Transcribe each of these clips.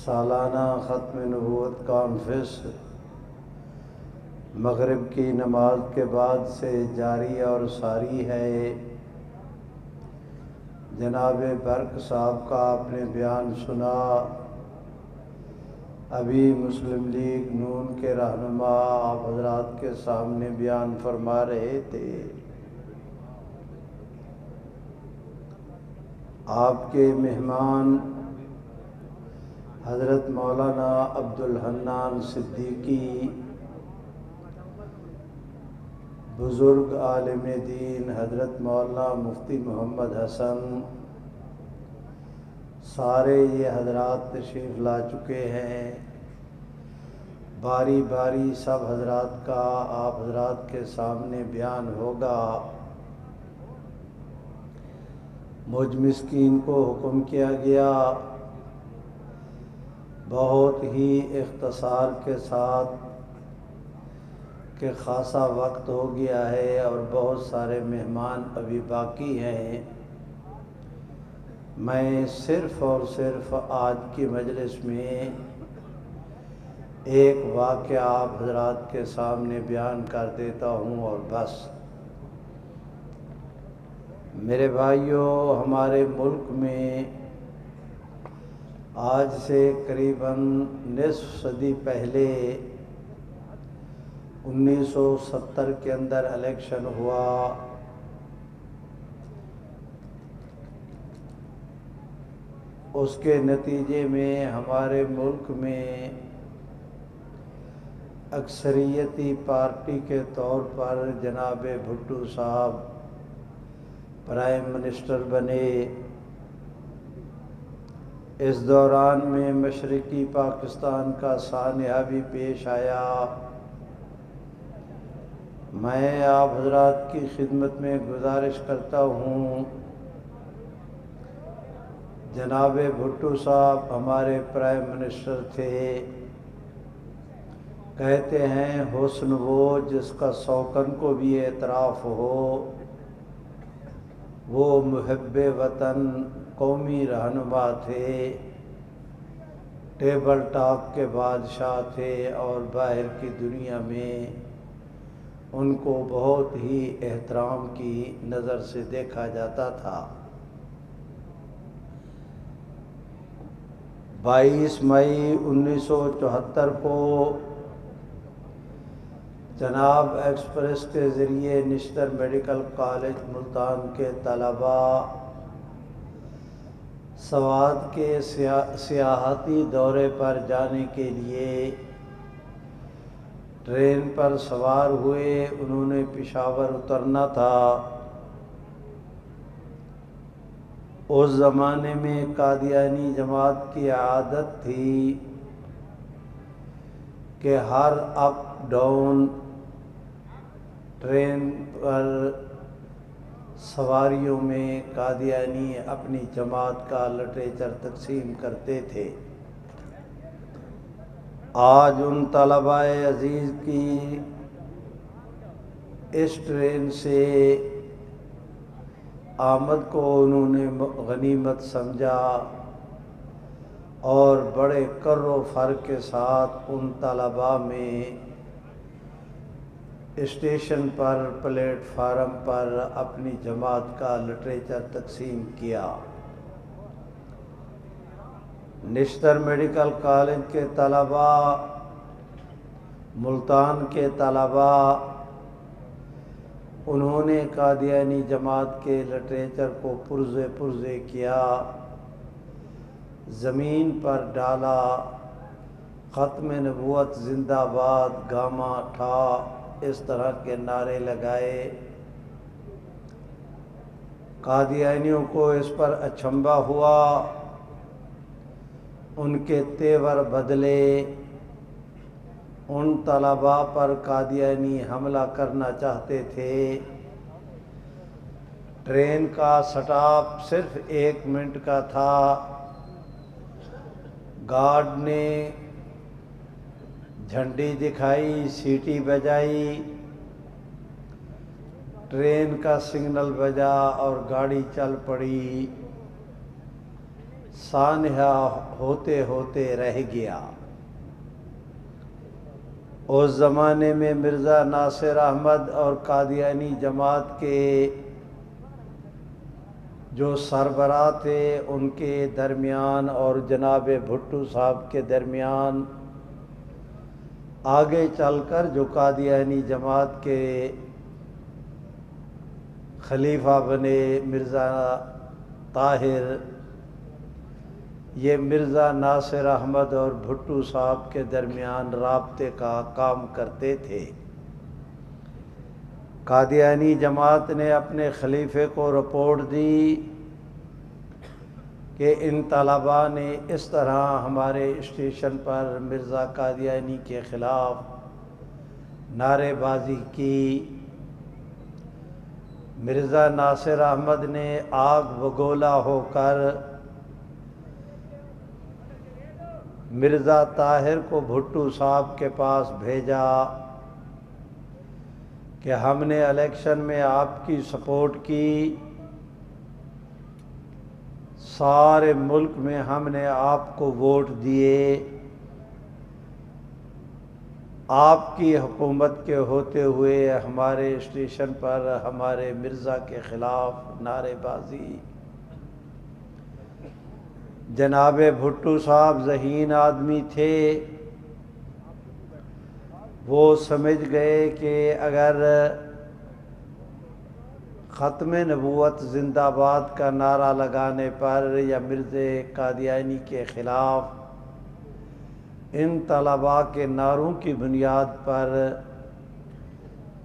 سالانہ ختم نبوت کانفرنس مغرب کی نماز کے بعد سے جاری اور ساری ہے۔ جناب برق صاحب کا آپ نے بیان سنا۔ ابھی مسلم لیگ نون کے رہنما آپ حضرات کے سامنے بیان فرما رہے تھے۔ آپ کے مہمان حضرت مولانا عبدالحنان صدیقی، بزرگ عالم دین حضرت مولانا مفتی محمد حسن، سارے یہ حضرات تشریف لا چکے ہیں۔ باری باری سب حضرات کا آپ حضرات کے سامنے بیان ہوگا۔ مجھ مسکین کو حکم کیا گیا بہت ہی اختصار کے ساتھ کہ خاصا وقت ہو گیا ہے اور بہت سارے مہمان ابھی باقی ہیں۔ میں صرف اور صرف آج کی مجلس میں ایک واقعہ آپ حضرات کے سامنے بیان کر دیتا ہوں اور بس۔ میرے بھائیوں، ہمارے ملک میں آج سے قریباً نصف صدی پہلے 1970 کے اندر الیکشن ہوا۔ اس کے نتیجے میں ہمارے ملک میں اکثریتی پارٹی کے طور پر جناب بھٹو صاحب پرائم منسٹر بنے۔ اس دوران میں مشرقی پاکستان کا سانحہ بھی پیش آیا۔ میں آپ حضرات کی خدمت میں گزارش کرتا ہوں، جناب بھٹو صاحب ہمارے پرائم منسٹر تھے۔ کہتے ہیں حسن وہ جس کا سوکن کو بھی اعتراف ہو، وہ محب وطن قومی رہنما تھے، ٹیبل ٹاک کے بادشاہ تھے اور باہر کی دنیا میں ان کو بہت ہی احترام کی نظر سے دیکھا جاتا تھا۔ 22 مئی 1974 کو جناب ایکسپریس کے ذریعے نشتر میڈیکل کالج ملتان کے طلباء سوات کے سیاحتی دورے پر جانے کے لیے ٹرین پر سوار ہوئے۔ انہوں نے پشاور اترنا تھا۔ اس زمانے میں قادیانی جماعت کی عادت تھی کہ ہر اپ ڈاؤن ٹرین پر سواریوں میں قادیانی اپنی جماعت کا لٹریچر تقسیم کرتے تھے۔ آج ان طلباء عزیز کی اس ٹرین سے آمد کو انہوں نے غنیمت سمجھا اور بڑے کر و فر کے ساتھ ان طلباء میں اسٹیشن پر پلیٹ فارم پر اپنی جماعت کا لٹریچر تقسیم کیا۔ نشتر میڈیکل کالج کے طلباء، ملتان کے طلباء، انہوں نے قادیانی جماعت کے لٹریچر کو پرزے پرزے کیا، زمین پر ڈالا، ختم نبوت زندہ باد، گاما ٹھا، اس طرح کے نعرے لگائے۔ قادیانیوں کو اس پر اچنبھا ہوا، ان کے تیور بدلے۔ ان طلباء پر قادیانی حملہ کرنا چاہتے تھے۔ ٹرین کا سٹاپ صرف 1 منٹ کا تھا۔ گارڈ نے جھنڈی دکھائی، سیٹی بجائی، ٹرین کا سگنل بجا اور گاڑی چل پڑی۔ سانحہ ہوتے ہوتے رہ گیا۔ اس زمانے میں مرزا ناصر احمد اور قادیانی جماعت کے جو سربراہ تھے ان کے درمیان اور جناب بھٹو صاحب کے درمیان آگے چل کر جو قادیانی جماعت کے خلیفہ بنے مرزا طاہر، یہ مرزا ناصر احمد اور بھٹو صاحب کے درمیان رابطے کا کام کرتے تھے۔ قادیانی جماعت نے اپنے خلیفے کو رپورٹ دی کہ ان طلباء نے اس طرح ہمارے اسٹیشن پر مرزا قادیانی کے خلاف نعرے بازی کی۔ مرزا ناصر احمد نے آگ بگولا ہو کر مرزا طاہر کو بھٹو صاحب کے پاس بھیجا کہ ہم نے الیکشن میں آپ کی سپورٹ کی، سارے ملک میں ہم نے آپ کو ووٹ دیے، آپ کی حکومت کے ہوتے ہوئے ہمارے اسٹیشن پر ہمارے مرزا کے خلاف نعرے بازی۔ جناب بھٹو صاحب ذہین آدمی تھے، وہ سمجھ گئے کہ اگر ختم نبوت زندہ باد کا نعرہ لگانے پر یا مرزا قادیانی کے خلاف ان طلباء کے نعروں کی بنیاد پر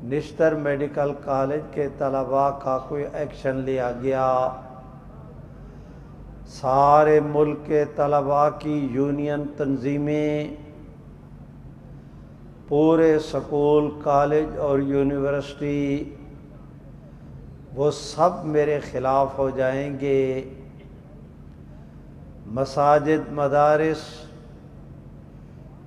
نشتر میڈیکل کالج کے طلباء کا کوئی ایکشن لیا گیا، سارے ملک کے طلباء کی یونین تنظیمیں، پورے سکول، کالج اور یونیورسٹی، وہ سب میرے خلاف ہو جائیں گے، مساجد، مدارس،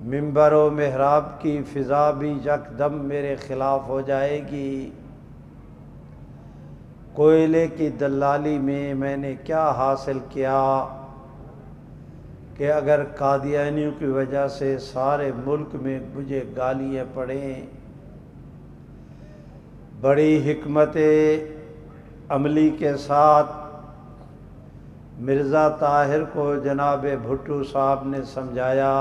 منبر و محراب کی فضا بھی یکدم میرے خلاف ہو جائے گی۔ کوئلے کی دلالی میں نے کیا حاصل کیا کہ اگر قادیانیوں کی وجہ سے سارے ملک میں مجھے گالیاں پڑیں۔ بڑی حکمت عملی کے ساتھ مرزا طاہر کو جناب بھٹو صاحب نے سمجھایا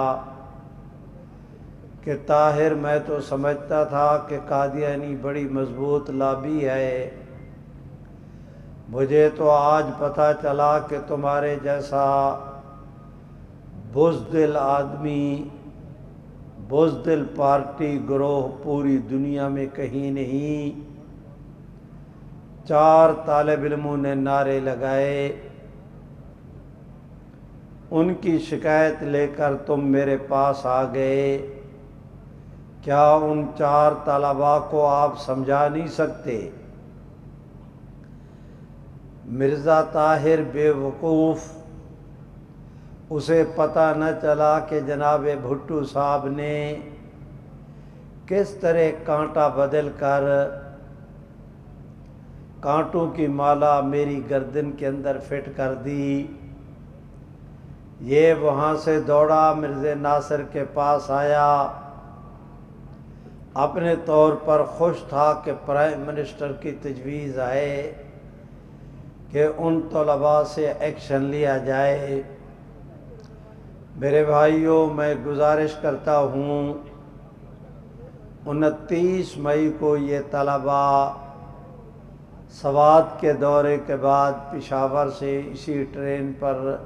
کہ طاہر، میں تو سمجھتا تھا کہ قادیانی بڑی مضبوط لابی ہے، مجھے تو آج پتہ چلا کہ تمہارے جیسا بزدل آدمی، بزدل پارٹی گروہ پوری دنیا میں کہیں نہیں۔ 4 طالب علموں نے نعرے لگائے، ان کی شکایت لے کر تم میرے پاس آ گئے، کیا ان 4 طلباء کو آپ سمجھا نہیں سکتے؟ مرزا طاہر بے وقوف، اسے پتہ نہ چلا کہ جناب بھٹو صاحب نے کس طرح کانٹا بدل کر کانٹوں کی مالا میری گردن کے اندر فٹ کر دی۔ یہ وہاں سے دوڑا، مرزا ناصر کے پاس آیا، اپنے طور پر خوش تھا کہ پرائم منسٹر کی تجویز آئے کہ ان طلباء سے ایکشن لیا جائے۔ میرے بھائیوں، میں گزارش کرتا ہوں 29 مئی کو یہ طلباء سوات کے دورے کے بعد پشاور سے اسی ٹرین پر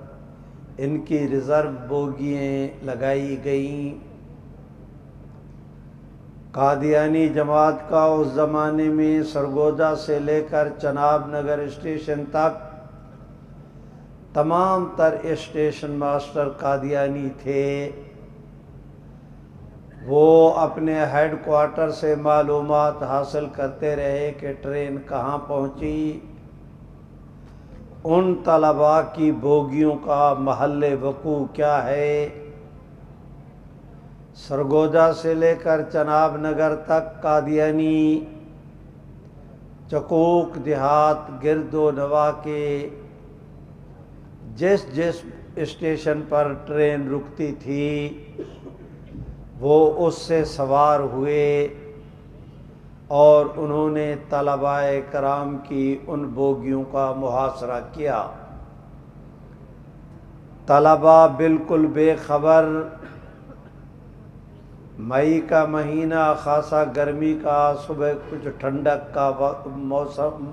ان کی ریزرو بوگیاں لگائی گئیں۔ قادیانی جماعت کا اس زمانے میں سرگودا سے لے کر چناب نگر اسٹیشن تک تمام تر اسٹیشن ماسٹر قادیانی تھے۔ وہ اپنے ہیڈ کوارٹر سے معلومات حاصل کرتے رہے کہ ٹرین کہاں پہنچی، ان طلباء کی بوگیوں کا محل وقوع کیا ہے۔ سرگودا سے لے کر چناب نگر تک قادیانی چکوک دیہات، گرد و نواح کے جس اسٹیشن پر ٹرین رکتی تھی وہ اس سے سوار ہوئے اور انہوں نے طلباء کرام کی ان بوگیوں کا محاصرہ کیا۔ طلباء بالکل بے خبر، مئی کا مہینہ، خاصا گرمی کا، صبح کچھ ٹھنڈک کا موسم،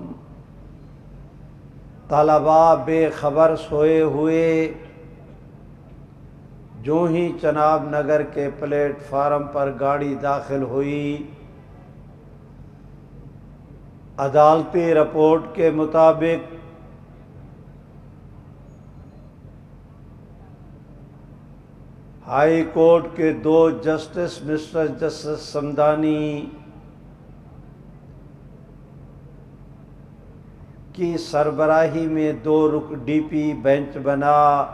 طلباء بے خبر سوئے ہوئے، جو ہی چناب نگر کے پلیٹ فارم پر گاڑی داخل ہوئی، عدالتی رپورٹ کے مطابق ہائی کورٹ کے 2 جسٹس مسٹر جسٹس سمدانی کی سربراہی میں 2 ڈی پی بینچ بنا۔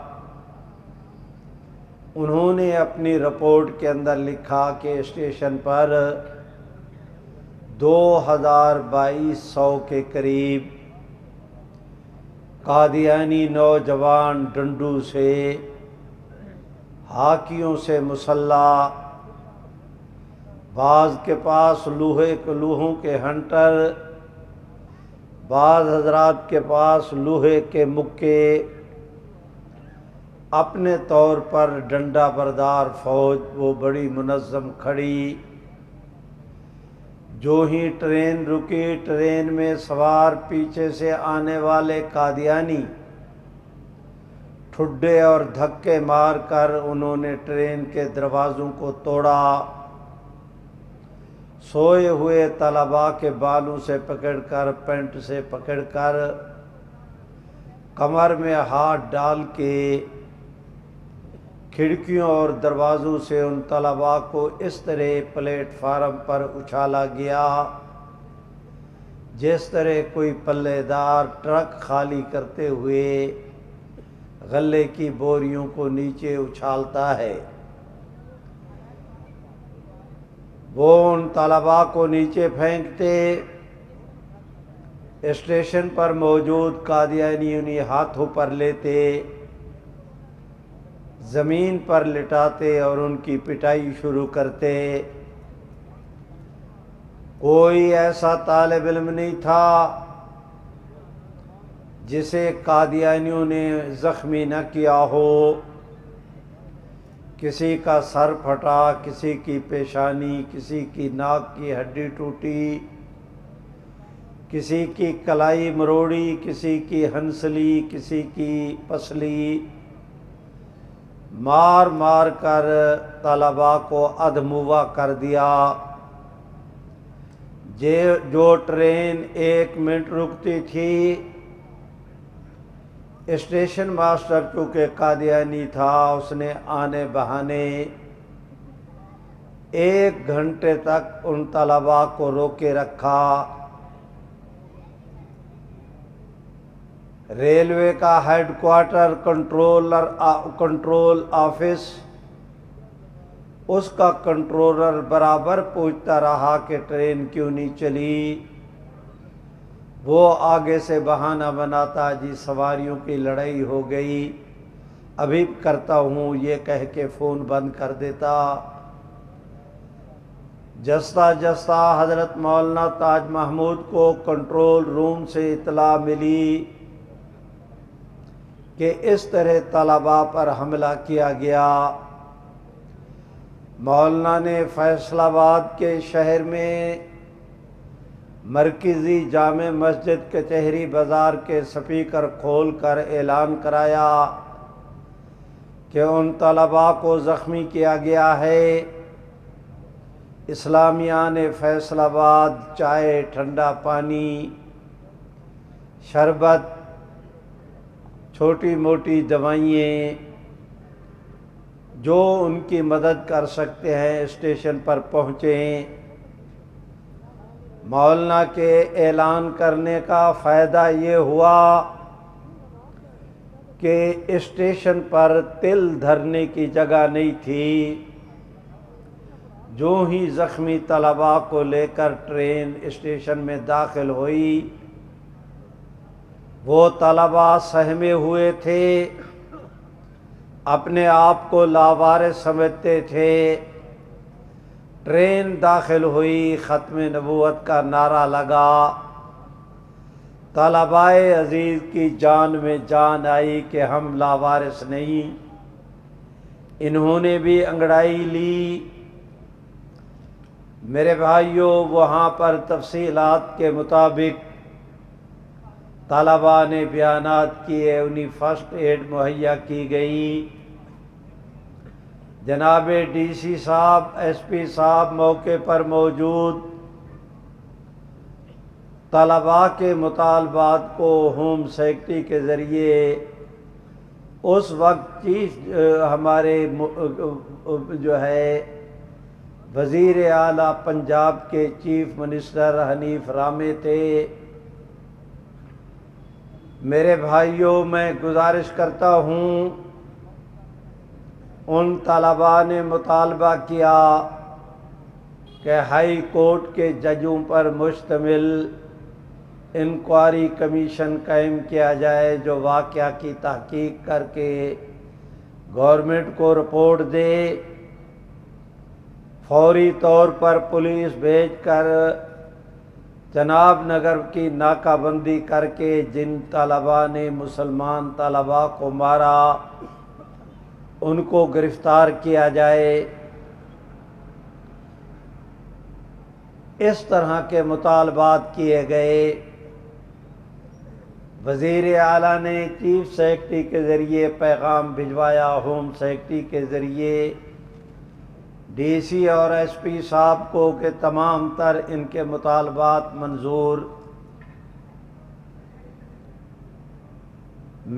انہوں نے اپنی رپورٹ کے اندر لکھا کہ اسٹیشن پر 2200 کے قریب قادیانی نوجوان ڈنڈوں سے، ہاکیوں سے مسلح، بعض کے پاس لوہوں کے ہنٹر، بعض حضرات کے پاس لوہے کے مکے، اپنے طور پر ڈنڈا بردار فوج وہ بڑی منظم کھڑی۔ جو ہی ٹرین رکی، ٹرین میں سوار پیچھے سے آنے والے قادیانی ٹھڈے اور دھکے مار کر انہوں نے ٹرین کے دروازوں کو توڑا، سوئے ہوئے طلباء کے بالوں سے پکڑ کر، پینٹ سے پکڑ کر، کمر میں ہاتھ ڈال کے کھڑکیوں اور دروازوں سے ان طلباء کو اس طرح پلیٹ فارم پر اچھالا گیا جس طرح کوئی پلے دار ٹرک خالی کرتے ہوئے غلے کی بوریوں کو نیچے اچھالتا ہے۔ وہ ان طلباء کو نیچے پھینکتے، اسٹیشن پر موجود قادیانی انہیں ہاتھوں پر لیتے، زمین پر لٹاتے اور ان کی پٹائی شروع کرتے۔ کوئی ایسا طالب علم نہیں تھا جسے قادیانیوں نے زخمی نہ کیا ہو۔ کسی کا سر پھٹا، کسی کی پیشانی، کسی کی ناک کی ہڈی ٹوٹی، کسی کی کلائی مروڑی، کسی کی ہنسلی، کسی کی پسلی، مار مار کر طلباء کو ادھموا کر دیا۔ جو ٹرین 1 منٹ رکتی تھی، اسٹیشن ماسٹر چونکہ قادیانی تھا، اس نے آنے بہانے 1 گھنٹے تک ان طلباء کو روکے رکھا۔ ریلوے کا ہیڈ کوارٹر، کنٹرول آفس، اس کا کنٹرولر برابر پوچھتا رہا کہ ٹرین کیوں نہیں چلی۔ وہ آگے سے بہانہ بناتا، جی سواریوں کی لڑائی ہو گئی، ابھی کرتا ہوں، یہ کہہ کے فون بند کر دیتا۔ جستا جستا حضرت مولانا تاج محمود کو کنٹرول روم سے اطلاع ملی کہ اس طرح طلباء پر حملہ کیا گیا۔ مولانا نے فیصل آباد کے شہر میں مرکزی جامع مسجد کچہری بازار کے سپیکر کھول کر اعلان کرایا کہ ان طلباء کو زخمی کیا گیا ہے۔ اسلامیہ نے فیصل آباد چائے، ٹھنڈا پانی، شربت، چھوٹی موٹی دوائیں جو ان کی مدد کر سکتے ہیں اسٹیشن پر پہنچے۔ مولانا کے اعلان کرنے کا فائدہ یہ ہوا کہ اسٹیشن پر تل دھرنے کی جگہ نہیں تھی۔ جو ہی زخمی طلباء کو لے کر ٹرین اسٹیشن میں داخل ہوئی، وہ طلباء سہمے ہوئے تھے، اپنے آپ کو لاوارث سمجھتے تھے۔ ٹرین داخل ہوئی، ختم نبوت کا نعرہ لگا، طلبائے عزیز کی جان میں جان آئی کہ ہم لاوارث نہیں۔ انہوں نے بھی انگڑائی لی۔ میرے بھائیوں، وہاں پر تفصیلات کے مطابق طلباء نے بیانات کیے، انہیں فرسٹ ایڈ مہیا کی گئی۔ جناب ڈی سی صاحب، ایس پی صاحب موقع پر موجود، طلباء کے مطالبات کو ہوم سیکرٹری کے ذریعے اس وقت چیف ہمارے جو ہے وزیر اعلیٰ پنجاب کے چیف منسٹر حنیف رامے تھے۔ میرے بھائیوں، میں گزارش کرتا ہوں، ان طلباء نے مطالبہ کیا کہ ہائی کورٹ کے ججوں پر مشتمل انکوائری کمیشن قائم کیا جائے جو واقعہ کی تحقیق کر کے گورنمنٹ کو رپورٹ دے۔ فوری طور پر پولیس بھیج کر جناب نگر کی ناکہ بندی کر کے جن طلباء نے مسلمان طلباء کو مارا ان کو گرفتار کیا جائے۔ اس طرح کے مطالبات کیے گئے۔ وزیر اعلیٰ نے چیف سیکرٹری کے ذریعے پیغام بھجوایا، ہوم سیکرٹری کے ذریعے ڈی سی اور ایس پی صاحب کو کہ تمام تر ان کے مطالبات منظور۔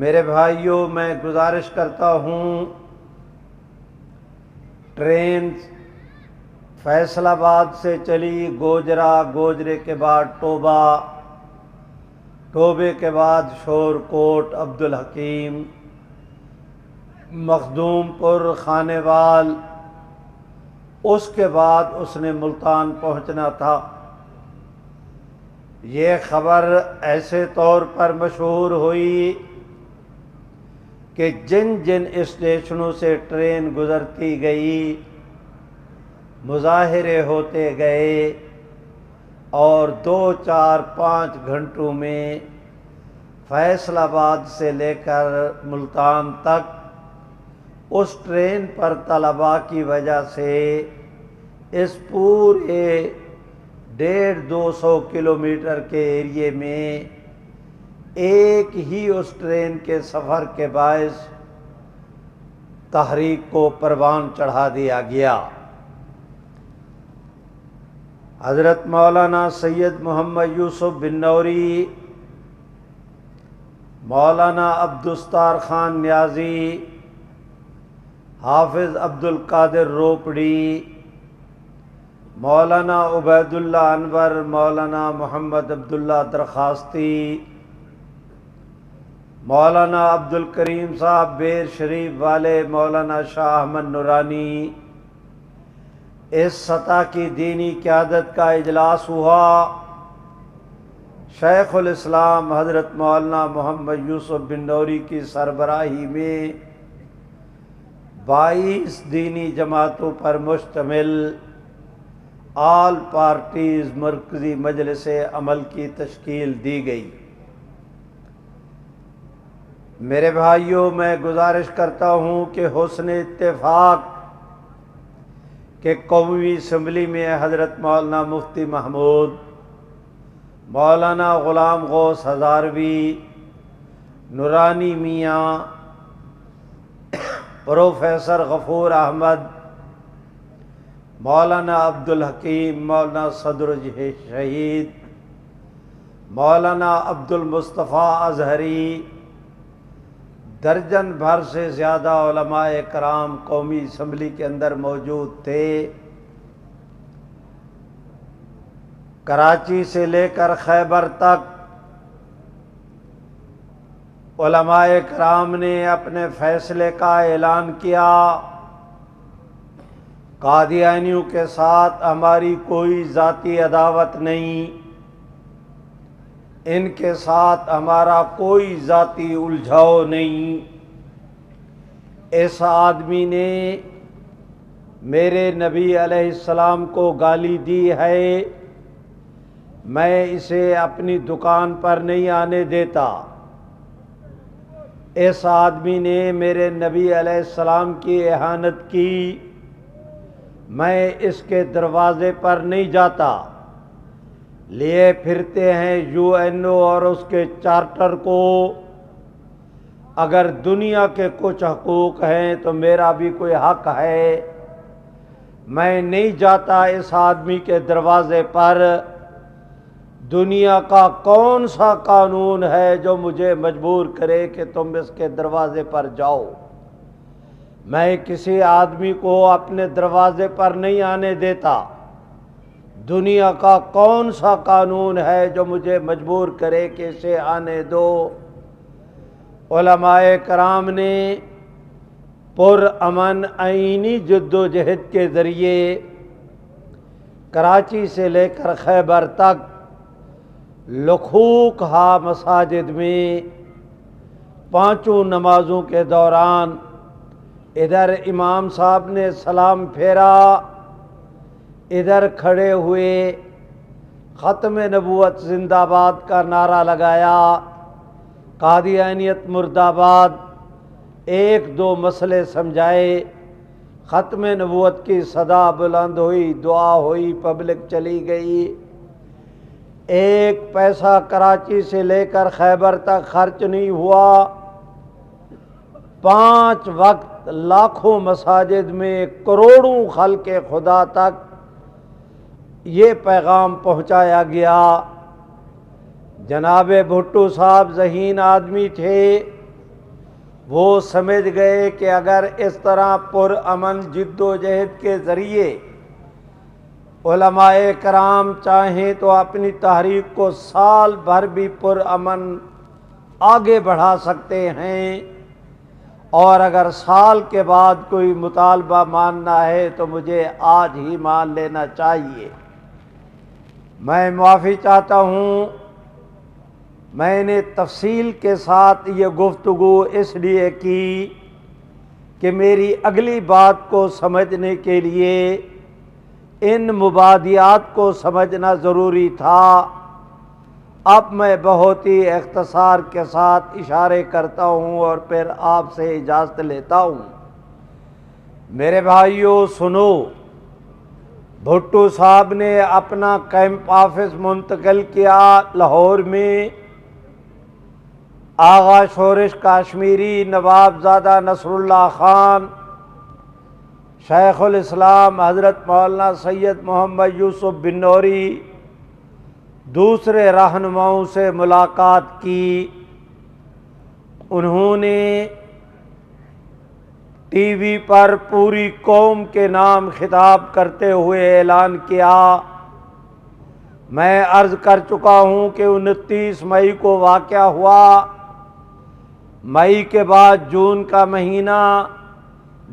میرے بھائیوں، میں گزارش کرتا ہوں، ٹرین فیصل آباد سے چلی گوجرا، گوجرے کے بعد ٹوبہ، ٹوبے کے بعد شور کوٹ، عبدالحکیم، مخدوم پور، خانیوال، اس کے بعد اس نے ملتان پہنچنا تھا۔ یہ خبر ایسے طور پر مشہور ہوئی کہ جن جن اسٹیشنوں سے ٹرین گزرتی گئی مظاہرے ہوتے گئے اور 2، 4، 5 گھنٹوں میں فیصل آباد سے لے کر ملتان تک اس ٹرین پر طلباء کی وجہ سے اس پورے 150-200 کلومیٹر کے ایریے میں ایک ہی اس ٹرین کے سفر کے باعث تحریک کو پروان چڑھا دیا گیا۔ حضرت مولانا سید محمد یوسف بن نوری، مولانا عبدالستار خان نیازی، حافظ عبد القادر روپڑی، مولانا عبید اللہ انور، مولانا محمد عبداللہ درخواستی، مولانا عبد الکریم صاحب بیر شریف والے، مولانا شاہ احمد نورانی، اس سطح کی دینی قیادت کا اجلاس ہوا۔ شیخ الاسلام حضرت مولانا محمد یوسف بن نوری کی سربراہی میں 22 دینی جماعتوں پر مشتمل آل پارٹیز مرکزی مجلس عمل کی تشکیل دی گئی۔ میرے بھائیوں، میں گزارش کرتا ہوں کہ حسن اتفاق کہ قومی اسمبلی میں حضرت مولانا مفتی محمود، مولانا غلام غوث ہزاروی، نورانی میاں، پروفیسر غفور احمد، مولانا عبدالحکیم، مولانا صدر شہید، مولانا عبد المصطفیٰ اظہری، درجن بھر سے زیادہ علماء کرام قومی اسمبلی کے اندر موجود تھے۔ کراچی سے لے کر خیبر تک علماء کرام نے اپنے فیصلے کا اعلان کیا۔ قادیانیوں کے ساتھ ہماری کوئی ذاتی عداوت نہیں، ان کے ساتھ ہمارا کوئی ذاتی الجھاؤ نہیں، اس آدمی نے میرے نبی علیہ السلام کو گالی دی ہے، میں اسے اپنی دکان پر نہیں آنے دیتا۔ اس آدمی نے میرے نبی علیہ السلام کی اہانت کی، میں اس کے دروازے پر نہیں جاتا۔ لیے پھرتے ہیں یو این او اور اس کے چارٹر کو، اگر دنیا کے کچھ حقوق ہیں تو میرا بھی کوئی حق ہے۔ میں نہیں جاتا اس آدمی کے دروازے پر۔ دنیا کا کون سا قانون ہے جو مجھے مجبور کرے کہ تم اس کے دروازے پر جاؤ؟ میں کسی آدمی کو اپنے دروازے پر نہیں آنے دیتا۔ دنیا کا کون سا قانون ہے جو مجھے مجبور کرے کہ اسے آنے دو؟ علماء کرام نے پرامن آئینی جد و جہد کے ذریعے کراچی سے لے کر خیبر تک لکھوک ہا مساجد میں پانچوں نمازوں کے دوران ادھر امام صاحب نے سلام پھیرا، ادھر کھڑے ہوئے ختم نبوت زندہ باد کا نعرہ لگایا، قادیانیت مرد آباد، ایک دو مسئلے سمجھائے، ختم نبوت کی صدا بلند ہوئی، دعا ہوئی، پبلک چلی گئی۔ ایک پیسہ کراچی سے لے کر خیبر تک خرچ نہیں ہوا۔ 5 وقت لاکھوں مساجد میں کروڑوں خلق خدا تک یہ پیغام پہنچایا گیا۔ جناب بھٹو صاحب ذہین آدمی تھے، وہ سمجھ گئے کہ اگر اس طرح پرامن جد و جہد کے ذریعے علماء کرام چاہیں تو اپنی تحریک کو سال بھر بھی پرامن آگے بڑھا سکتے ہیں، اور اگر سال کے بعد کوئی مطالبہ ماننا ہے تو مجھے آج ہی مان لینا چاہیے۔ میں معافی چاہتا ہوں، میں نے تفصیل کے ساتھ یہ گفتگو اس لیے کی کہ میری اگلی بات کو سمجھنے کے لیے ان مبادیات کو سمجھنا ضروری تھا۔ اب میں بہت ہی اختصار کے ساتھ اشارے کرتا ہوں اور پھر آپ سے اجازت لیتا ہوں۔ میرے بھائیوں سنو، بھٹو صاحب نے اپنا کیمپ آفس منتقل کیا لاہور میں۔ آغا شورش کاشمیری، نواب زادہ نصر اللہ خان، شیخ الاسلام حضرت مولانا سید محمد یوسف بنوری، دوسرے رہنماؤں سے ملاقات کی۔ انہوں نے ٹی وی پر پوری قوم کے نام خطاب کرتے ہوئے اعلان کیا، میں عرض کر چکا ہوں کہ 29 مئی کو واقعہ ہوا۔ مئی کے بعد جون کا مہینہ،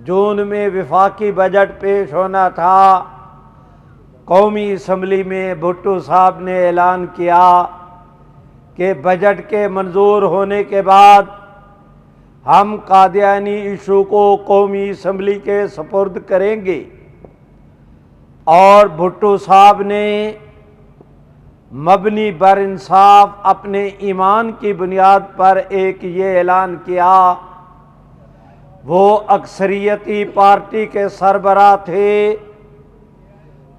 جون میں وفاقی بجٹ پیش ہونا تھا۔ قومی اسمبلی میں بھٹو صاحب نے اعلان کیا کہ بجٹ کے منظور ہونے کے بعد ہم قادیانی ایشو کو قومی اسمبلی کے سپرد کریں گے، اور بھٹو صاحب نے مبنی بر انصاف اپنے ایمان کی بنیاد پر ایک یہ اعلان کیا۔ وہ اکثریتی پارٹی کے سربراہ تھے،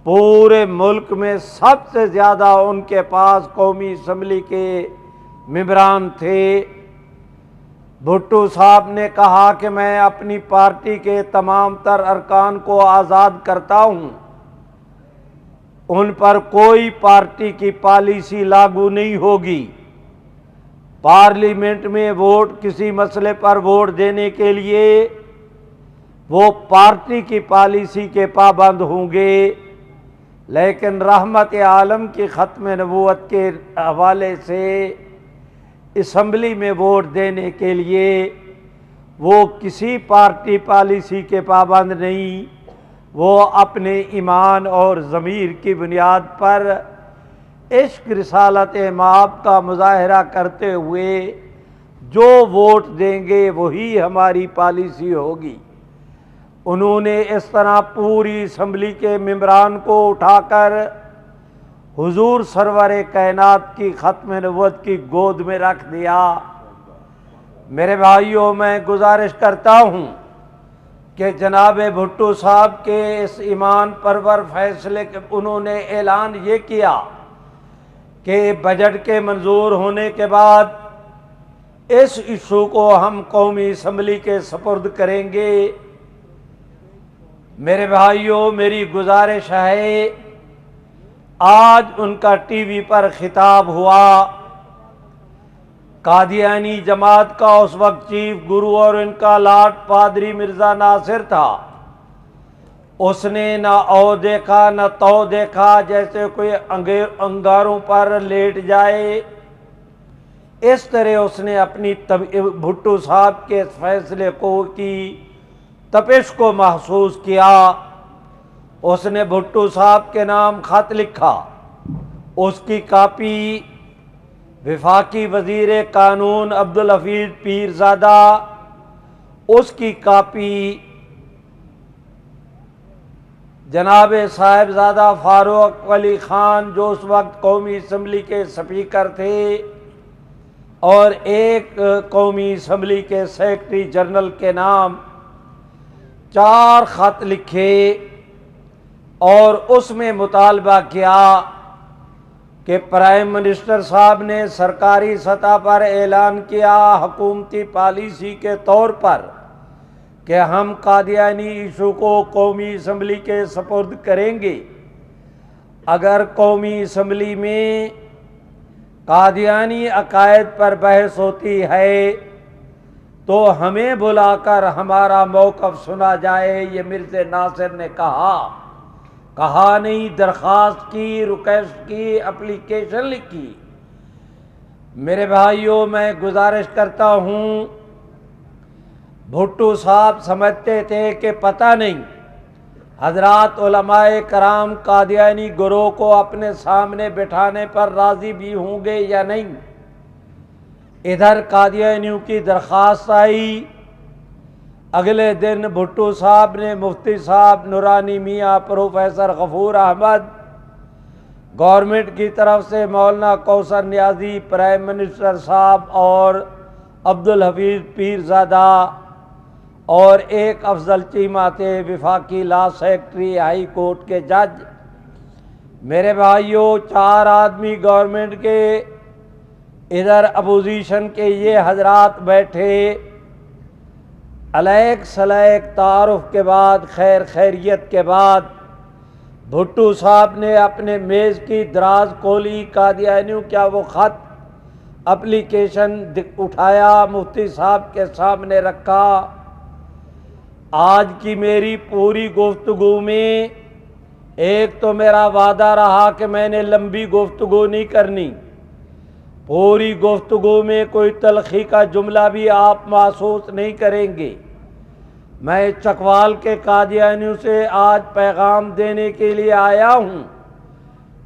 پورے ملک میں سب سے زیادہ ان کے پاس قومی اسمبلی کے ممبران تھے۔ بھٹو صاحب نے کہا کہ میں اپنی پارٹی کے تمام تر ارکان کو آزاد کرتا ہوں، ان پر کوئی پارٹی کی پالیسی لاگو نہیں ہوگی۔ پارلیمنٹ میں ووٹ کسی مسئلے پر ووٹ دینے کے لیے وہ پارٹی کی پالیسی کے پابند ہوں گے، لیکن رحمت عالم کی ختم نبوت کے حوالے سے اسمبلی میں ووٹ دینے کے لیے وہ کسی پارٹی پالیسی کے پابند نہیں، وہ اپنے ایمان اور ضمیر کی بنیاد پر عشق رسالت مآب کا مظاہرہ کرتے ہوئے جو ووٹ دیں گے وہی ہماری پالیسی ہوگی۔ انہوں نے اس طرح پوری اسمبلی کے ممبران کو اٹھا کر حضور سرور کائنات کی ختم نبوت کی گود میں رکھ دیا۔ میرے بھائیوں، میں گزارش کرتا ہوں کہ جناب بھٹو صاحب کے اس ایمان پرور فیصلے کے انہوں نے اعلان یہ کیا کہ بجٹ کے منظور ہونے کے بعد اس ایشو کو ہم قومی اسمبلی کے سپرد کریں گے۔ میرے بھائیوں، میری گزارش ہے، آج ان کا ٹی وی پر خطاب ہوا۔ قادیانی جماعت کا اس وقت چیف گرو اور ان کا لاٹ پادری مرزا ناصر تھا۔ اس نے نہ او دیکھا نہ تو دیکھا، جیسے کوئی انگاروں پر لیٹ جائے۔ اس طرح اس نے اپنی بھٹو صاحب کے اس فیصلے کی تپش کو محسوس کیا۔ اس نے بھٹو صاحب کے نام خط لکھا، اس کی کاپی وفاقی وزیر قانون عبدالحفیظ پیرزادہ، اس کی کاپی جناب صاحبزادہ فاروق علی خان جو اس وقت قومی اسمبلی کے سپیکر تھے، اور ایک قومی اسمبلی کے سیکرٹری جنرل کے نام 4 خط لکھے، اور اس میں مطالبہ کیا کہ پرائم منسٹر صاحب نے سرکاری سطح پر اعلان کیا حکومتی پالیسی کے طور پر کہ ہم قادیانی ایشو کو قومی اسمبلی کے سپرد کریں گے۔ اگر قومی اسمبلی میں قادیانی عقائد پر بحث ہوتی ہے تو ہمیں بلا کر ہمارا موقف سنا جائے، یہ مرزا ناصر نے کہا نہیں، درخواست کی، ریکویسٹ کی، اپلیکیشن لکھی۔ میرے بھائیوں، میں گزارش کرتا ہوں، بھٹو صاحب سمجھتے تھے کہ پتہ نہیں حضرات علماء کرام قادیانی گروہ کو اپنے سامنے بٹھانے پر راضی بھی ہوں گے یا نہیں۔ ادھر قادیانیوں کی درخواست آئی، اگلے دن بھٹو صاحب نے مفتی صاحب نورانی میاں پروفیسر غفور احمد، گورنمنٹ کی طرف سے مولانا کوثر نیازی، پرائم منسٹر صاحب اور عبدالحفیظ پیرزادہ، اور ایک افضل چیمہ تھے وفاقی لا سیکرٹری ہائی کورٹ کے جج۔ میرے بھائیوں، 4 آدمی گورنمنٹ کے، ادھر اپوزیشن کے یہ حضرات بیٹھے، علیک سلیک تعارف کے بعد، خیر خیریت کے بعد، بھٹو صاحب نے اپنے میز کی دراز کھولی، قادیانیوں کیا وہ خط اپلیکیشن اٹھایا، مفتی صاحب کے سامنے رکھا۔ آج کی میری پوری گفتگو میں ایک تو میرا وعدہ رہا کہ میں نے لمبی گفتگو نہیں کرنی، پوری گفتگو میں کوئی تلخی کا جملہ بھی آپ محسوس نہیں کریں گے۔ میں چکوال کے قادیانیوں سے آج پیغام دینے کے لیے آیا ہوں۔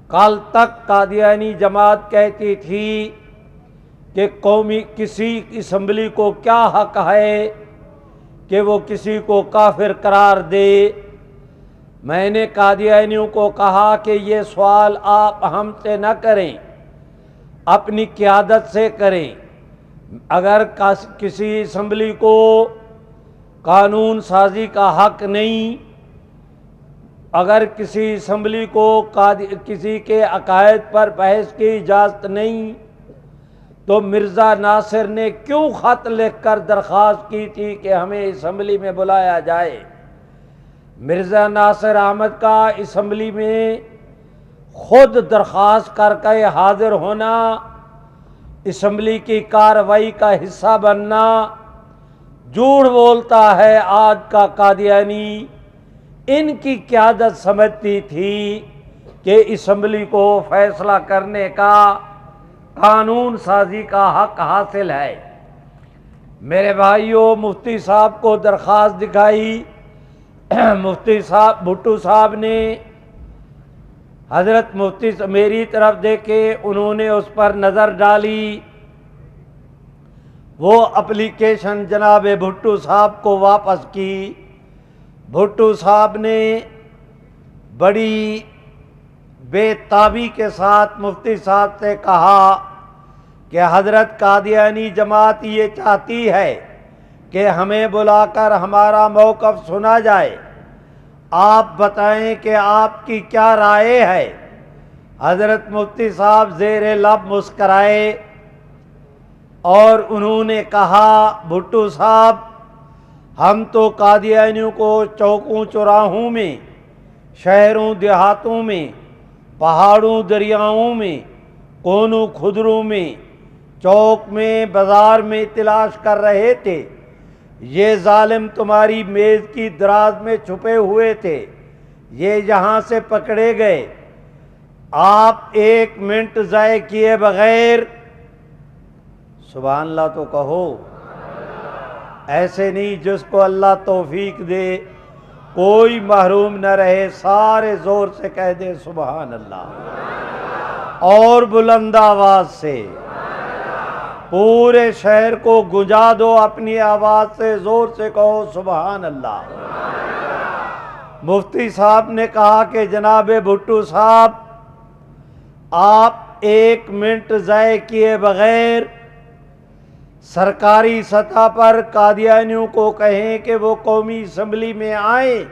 کل تک قادیانی جماعت کہتی تھی کہ کسی اسمبلی کو کیا حق ہے کہ وہ کسی کو کافر قرار دے۔ میں نے قادیانیوں کو کہا کہ یہ سوال آپ ہم سے نہ کریں، اپنی قیادت سے کریں۔ اگر کسی اسمبلی کو قانون سازی کا حق نہیں، اگر کسی اسمبلی کو کسی کے عقائد پر بحث کی اجازت نہیں، تو مرزا ناصر نے کیوں خط لکھ کر درخواست کی تھی کہ ہمیں اسمبلی میں بلایا جائے؟ مرزا ناصر احمد کا اسمبلی میں خود درخواست کر کے حاضر ہونا، اسمبلی کی کارروائی کا حصہ بننا، جھوٹ بولتا ہے آج کا قادیانی۔ ان کی قیادت سمجھتی تھی کہ اسمبلی کو فیصلہ کرنے کا، قانون سازی کا حق حاصل ہے۔ میرے بھائیوں، مفتی صاحب کو درخواست دکھائی، مفتی صاحب بھٹو صاحب نے، حضرت مفتی میری طرف دیکھے، انہوں نے اس پر نظر ڈالی، وہ اپلیکیشن جناب بھٹو صاحب کو واپس کی۔ بھٹو صاحب نے بڑی بے تابی کے ساتھ مفتی صاحب سے کہا کہ حضرت قادیانی جماعت یہ چاہتی ہے کہ ہمیں بلا کر ہمارا موقف سنا جائے، آپ بتائیں کہ آپ کی کیا رائے ہے۔ حضرت مفتی صاحب زیر لب مسکرائے اور انہوں نے کہا، بھٹو صاحب ہم تو قادیانیوں کو چوکوں چوراہوں میں، شہروں دیہاتوں میں، پہاڑوں دریاؤں میں، کونوں خدروں میں، چوک میں، بازار میں تلاش کر رہے تھے، یہ ظالم تمہاری میز کی دراز میں چھپے ہوئے تھے، یہ یہاں سے پکڑے گئے۔ آپ ایک منٹ ضائع کیے بغیر، سبحان اللہ تو کہو، ایسے نہیں، جس کو اللہ توفیق دے کوئی محروم نہ رہے، سارے زور سے کہہ دے سبحان اللہ، اور بلند آواز سے پورے شہر کو گنجا دو، اپنی آواز سے زور سے کہو سبحان اللہ۔ مفتی صاحب نے کہا کہ جناب بھٹو صاحب آپ ایک منٹ ضائع کیے بغیر سرکاری سطح پر قادیانیوں کو کہیں کہ وہ قومی اسمبلی میں آئیں،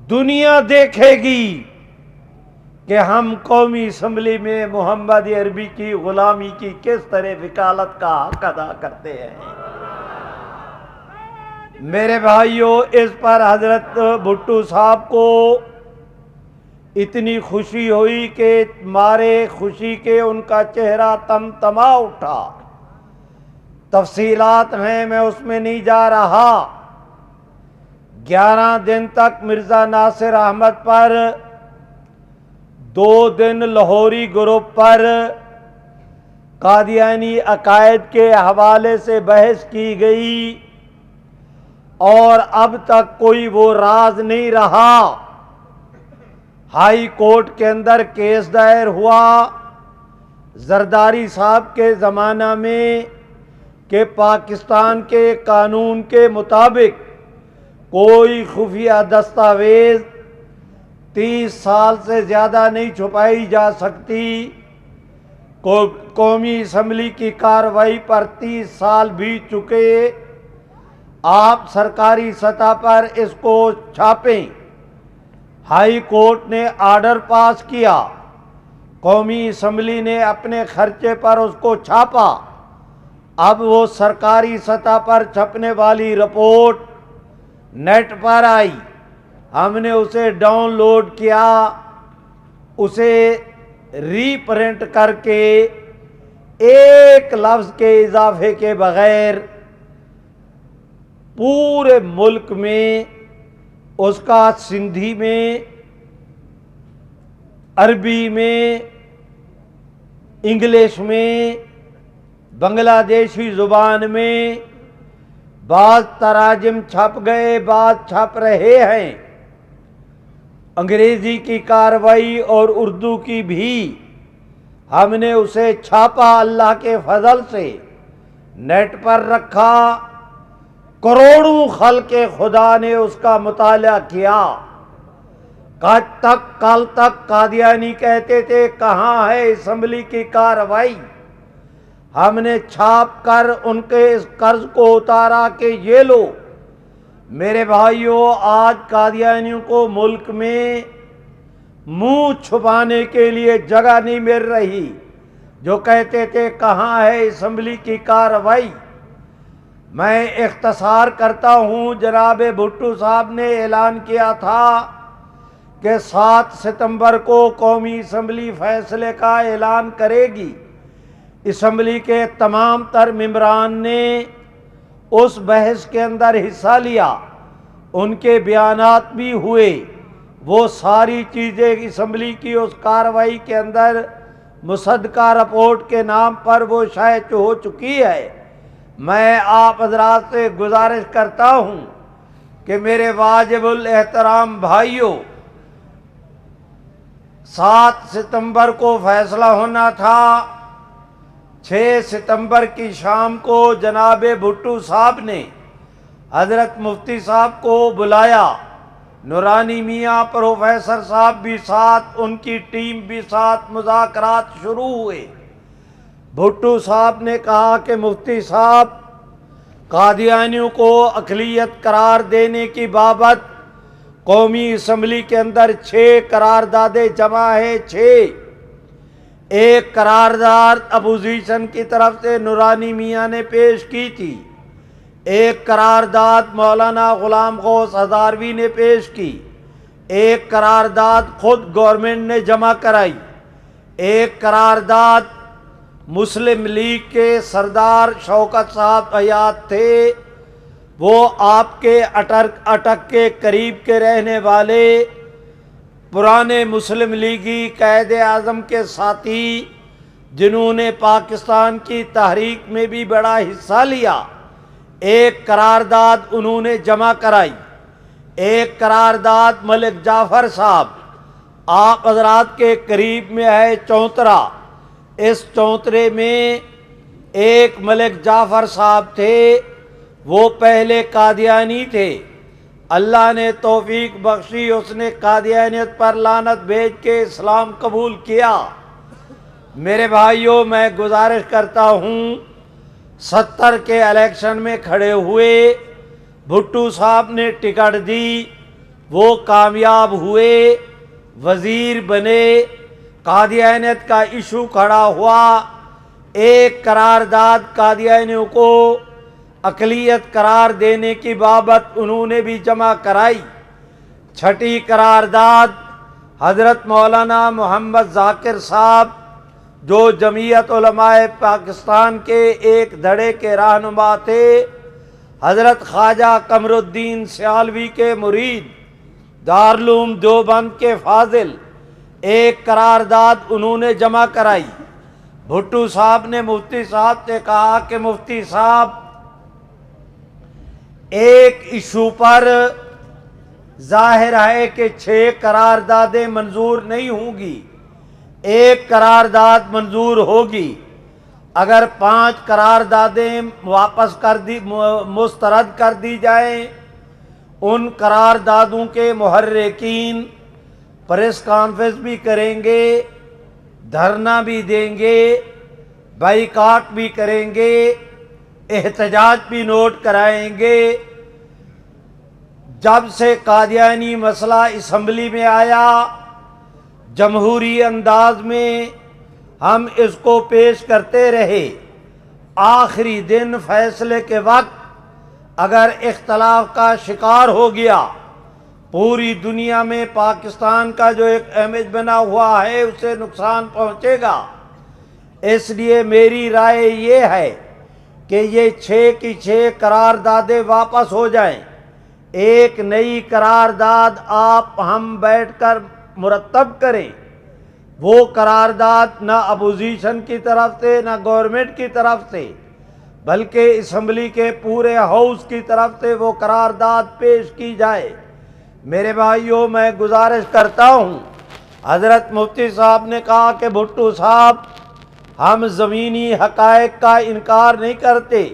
دنیا دیکھے گی کہ ہم قومی اسمبلی میں محمد عربی کی غلامی کی کس طرح وکالت کا حق ادا کرتے ہیں۔ میرے بھائیوں، اس پر حضرت بھٹو صاحب کو اتنی خوشی ہوئی کہ مارے خوشی کے ان کا چہرہ تمتما اٹھا۔ تفصیلات ہیں، میں اس میں نہیں جا رہا۔ 11 دن تک مرزا ناصر احمد پر، 2 دن لاہوری گروپ پر قادیانی عقائد کے حوالے سے بحث کی گئی، اور اب تک کوئی وہ راز نہیں رہا۔ ہائی کورٹ کے اندر کیس دائر ہوا زرداری صاحب کے زمانہ میں کہ پاکستان کے قانون کے مطابق کوئی خفیہ دستاویز 30 سال سے زیادہ نہیں چھپائی جا سکتی۔ قومی اسمبلی کی کارروائی پر 30 سال بیت چکے، آپ سرکاری سطح پر اس کو چھاپیں۔ ہائی کورٹ نے آرڈر پاس کیا، قومی اسمبلی نے اپنے خرچے پر اس کو چھاپا۔ اب وہ سرکاری سطح پر چھپنے والی رپورٹ نیٹ پر آئی، ہم نے اسے ڈاؤن لوڈ کیا، اسے ری پرنٹ کر کے ایک لفظ کے اضافے کے بغیر پورے ملک میں اس کا سندھی میں، عربی میں، انگلش میں، بنگلہ دیشی زبان میں بعض تراجم چھپ گئے، بعض چھپ رہے ہیں۔ انگریزی کی کارروائی اور اردو کی بھی ہم نے اسے چھاپا، اللہ کے فضل سے نیٹ پر رکھا، کروڑوں خلق خدا نے اس کا مطالعہ کیا۔ کل تک قادیانی کہتے تھے کہاں ہے اسمبلی کی کارروائی، ہم نے چھاپ کر ان کے اس قرض کو اتارا کہ یہ لو۔ میرے بھائیوں، آج قادیانیوں کو ملک میں منہ چھپانے کے لیے جگہ نہیں مل رہی، جو کہتے تھے کہاں ہے اسمبلی کی کارروائی۔ میں اختصار کرتا ہوں، جناب بھٹو صاحب نے اعلان کیا تھا کہ 7 ستمبر کو قومی اسمبلی فیصلے کا اعلان کرے گی۔ اسمبلی کے تمام تر ممبران نے اس بحث کے اندر حصہ لیا، ان کے بیانات بھی ہوئے، وہ ساری چیزیں اسمبلی کی اس کارروائی کے اندر مصدقہ رپورٹ کے نام پر وہ شائع ہو چکی ہے۔ میں آپ حضرات سے گزارش کرتا ہوں کہ میرے واجب الاحترام بھائیوں، 7 ستمبر کو فیصلہ ہونا تھا، 6 ستمبر کی شام کو جناب بھٹو صاحب نے حضرت مفتی صاحب کو بلایا، نورانی میاں پروفیسر صاحب بھی ساتھ، ان کی ٹیم بھی ساتھ، مذاکرات شروع ہوئے۔ بھٹو صاحب نے کہا کہ مفتی صاحب، قادیانیوں کو اقلیت قرار دینے کی بابت قومی اسمبلی کے اندر 6 قراردادیں جمع ہیں، 6۔ ایک قرارداد اپوزیشن کی طرف سے نورانی میاں نے پیش کی تھی، ایک قرارداد مولانا غلام غوث ہزاروی نے پیش کی، ایک قرارداد خود گورنمنٹ نے جمع کرائی، ایک قرارداد مسلم لیگ کے سردار شوکت صاحب حیات تھے، وہ آپ کے اٹک کے قریب کے رہنے والے پرانے مسلم لیگی قائد اعظم کے ساتھی، جنہوں نے پاکستان کی تحریک میں بھی بڑا حصہ لیا۔ ایک قرارداد انہوں نے جمع کرائی، ایک قرارداد ملک جعفر صاحب، آپ حضرات کے قریب میں ہے چونترا، اس چونترے میں ایک ملک جعفر صاحب تھے، وہ پہلے قادیانی تھے، اللہ نے توفیق بخشی، اس نے قادیانیت پر لعنت بھیج کے اسلام قبول کیا۔ میرے بھائیوں، میں گزارش کرتا ہوں، 70 کے الیکشن میں کھڑے ہوئے، بھٹو صاحب نے ٹکٹ دی، وہ کامیاب ہوئے، وزیر بنے، قادیانیت کا ایشو کھڑا ہوا، ایک قرارداد قادیانیوں کو اقلیت قرار دینے کی بابت انہوں نے بھی جمع کرائی۔ 6ٹھی قرارداد حضرت مولانا محمد ذاکر صاحب، جو جمعیت علماء پاکستان کے ایک دھڑے کے رہنما تھے، حضرت خواجہ قمر الدین سیالوی کے مرید، دارالعلوم دیوبند کے فاضل، ایک قرارداد انہوں نے جمع کرائی۔ بھٹو صاحب نے مفتی صاحب سے کہا کہ مفتی صاحب، ایک ایشو پر ظاہر ہے کہ 6 قراردادیں منظور نہیں ہوں گی، ایک قرارداد منظور ہوگی۔ اگر 5 قراردادیں واپس مسترد کر دی جائیں، ان قراردادوں کے محرکین پریس کانفرنس بھی کریں گے، دھرنا بھی دیں گے، بائیکاٹ بھی کریں گے، احتجاج بھی نوٹ کرائیں گے۔ جب سے قادیانی مسئلہ اسمبلی میں آیا، جمہوری انداز میں ہم اس کو پیش کرتے رہے، آخری دن فیصلے کے وقت اگر اختلاف کا شکار ہو گیا، پوری دنیا میں پاکستان کا جو ایک امیج بنا ہوا ہے اسے نقصان پہنچے گا۔ اس لیے میری رائے یہ ہے کہ یہ 6 کی 6 قراردادیں واپس ہو جائیں، ایک نئی قرارداد آپ ہم بیٹھ کر مرتب کریں۔ وہ قرارداد نہ اپوزیشن کی طرف سے نہ گورنمنٹ کی طرف سے، بلکہ اسمبلی کے پورے ہاؤس کی طرف سے وہ قرارداد پیش کی جائے۔ میرے بھائیوں، میں گزارش کرتا ہوں، حضرت مفتی صاحب نے کہا کہ بھٹو صاحب، ہم زمینی حقائق کا انکار نہیں کرتے،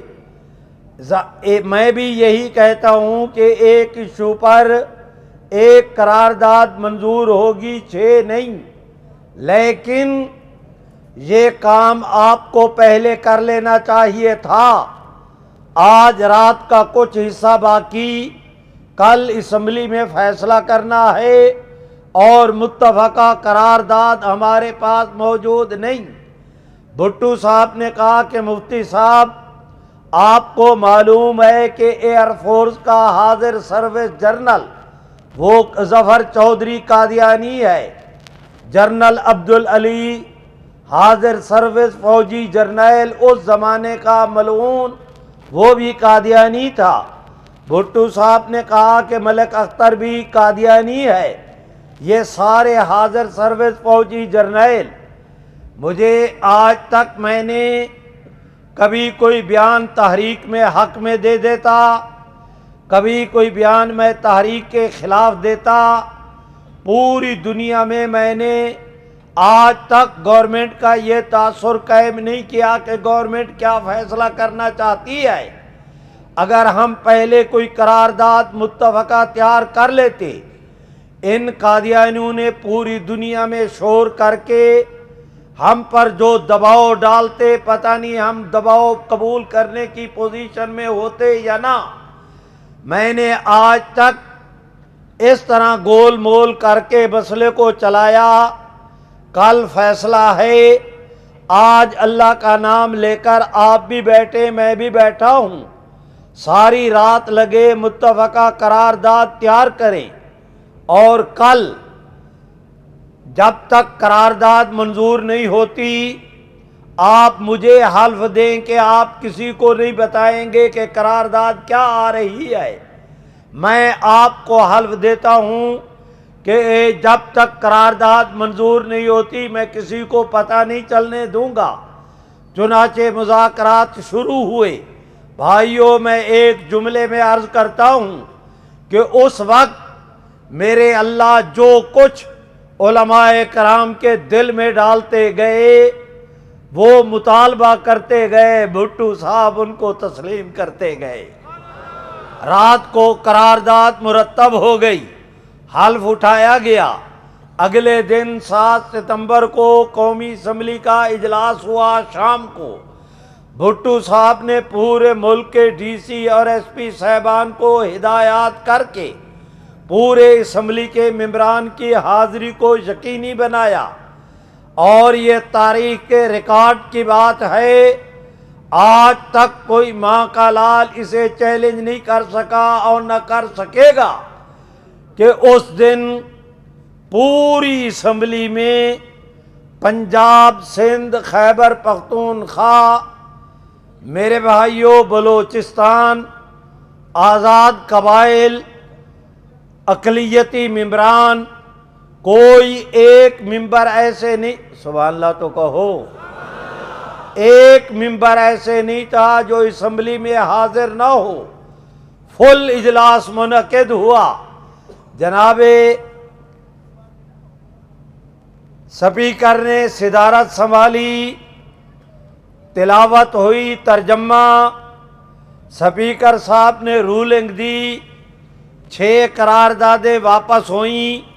میں بھی یہی کہتا ہوں کہ ایک ایشو پر ایک قرارداد منظور ہوگی، 6 نہیں، لیکن یہ کام آپ کو پہلے کر لینا چاہیے تھا۔ آج رات کا کچھ حصہ باقی، کل اسمبلی میں فیصلہ کرنا ہے، اور متفقہ قرارداد ہمارے پاس موجود نہیں۔ بھٹو صاحب نے کہا کہ مفتی صاحب، آپ کو معلوم ہے کہ ایئر فورس کا حاضر سروس جنرل وہ ظفر چودھری قادیانی ہے، جنرل عبدالعلی حاضر سروس فوجی جرنیل اس زمانے کا ملعون، وہ بھی قادیانی تھا۔ بھٹو صاحب نے کہا کہ ملک اختر بھی قادیانی ہے، یہ سارے حاضر سروس فوجی جرنیل۔ مجھے آج تک میں نے کبھی کوئی بیان تحریک میں حق میں دے دیتا، کبھی کوئی بیان میں تحریک کے خلاف دیتا، پوری دنیا میں میں نے آج تک گورنمنٹ کا یہ تاثر قائم نہیں کیا کہ گورنمنٹ کیا فیصلہ کرنا چاہتی ہے۔ اگر ہم پہلے کوئی قرارداد متفقہ تیار کر لیتے، ان قادیانیوں نے پوری دنیا میں شور کر کے ہم پر جو دباؤ ڈالتے، پتہ نہیں ہم دباؤ قبول کرنے کی پوزیشن میں ہوتے یا نہ۔ میں نے آج تک اس طرح گول مول کر کے مسئلے کو چلایا۔ کل فیصلہ ہے، آج اللہ کا نام لے کر آپ بھی بیٹھے، میں بھی بیٹھا ہوں، ساری رات لگے متفقہ قرارداد تیار کریں، اور کل جب تک قرارداد منظور نہیں ہوتی آپ مجھے حلف دیں کہ آپ کسی کو نہیں بتائیں گے کہ قرارداد کیا آ رہی ہے۔ میں آپ کو حلف دیتا ہوں کہ جب تک قرارداد منظور نہیں ہوتی میں کسی کو پتہ نہیں چلنے دوں گا۔ چنانچہ مذاکرات شروع ہوئے۔ بھائیوں، میں ایک جملے میں عرض کرتا ہوں کہ اس وقت میرے اللہ جو کچھ علماء کرام کے دل میں ڈالتے گئے وہ مطالبہ کرتے گئے، بھٹو صاحب ان کو تسلیم کرتے گئے۔ رات کو قرارداد مرتب ہو گئی، حلف اٹھایا گیا۔ اگلے دن 7 ستمبر کو قومی اسمبلی کا اجلاس ہوا شام کو۔ بھٹو صاحب نے پورے ملک کے ڈی سی اور ایس پی صاحبان کو ہدایات کر کے پورے اسمبلی کے ممبران کی حاضری کو یقینی بنایا، اور یہ تاریخ کے ریکارڈ کی بات ہے، آج تک کوئی ماں کا لال اسے چیلنج نہیں کر سکا اور نہ کر سکے گا کہ اس دن پوری اسمبلی میں پنجاب، سندھ، خیبر پختونخوا، میرے بھائیوں بلوچستان، آزاد قبائل، اقلیتی ممبران، کوئی ایک ممبر ایسے نہیں، سبحان اللہ تو کہو، ایک ممبر ایسے نہیں تھا جو اسمبلی میں حاضر نہ ہو۔ فل اجلاس منعقد ہوا۔ جناب سپیکر نے صدارت سنبھالی، تلاوت ہوئی، ترجمہ، سپیکر صاحب نے رولنگ دی، 6 قراردادیں واپس ہوئیں۔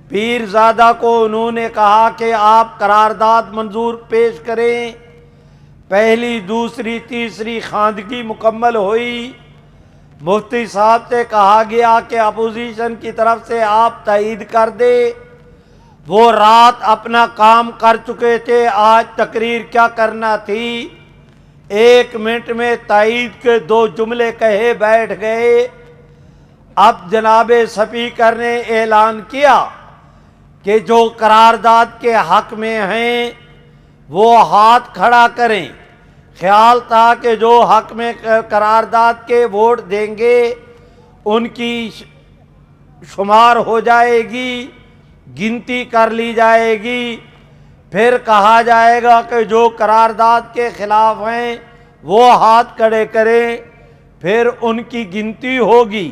پیرزادہ کو انہوں نے کہا کہ آپ قرارداد منظور پیش کریں۔ پہلی، دوسری، تیسری خواندگی مکمل ہوئی۔ مفتی صاحب سے کہا گیا کہ اپوزیشن کی طرف سے آپ تائید کر دیں۔ وہ رات اپنا کام کر چکے تھے، آج تقریر کیا کرنا تھی، 1 منٹ میں تائید کے 2 جملے کہے بیٹھ گئے۔ اب جناب سپیکر نے اعلان کیا کہ جو قرارداد کے حق میں ہیں وہ ہاتھ کھڑا کریں۔ خیال تھا کہ جو حق میں قرارداد کے ووٹ دیں گے ان کی شمار ہو جائے گی، گنتی کر لی جائے گی، پھر کہا جائے گا کہ جو قرارداد کے خلاف ہیں وہ ہاتھ کھڑے کریں، پھر ان کی گنتی ہوگی،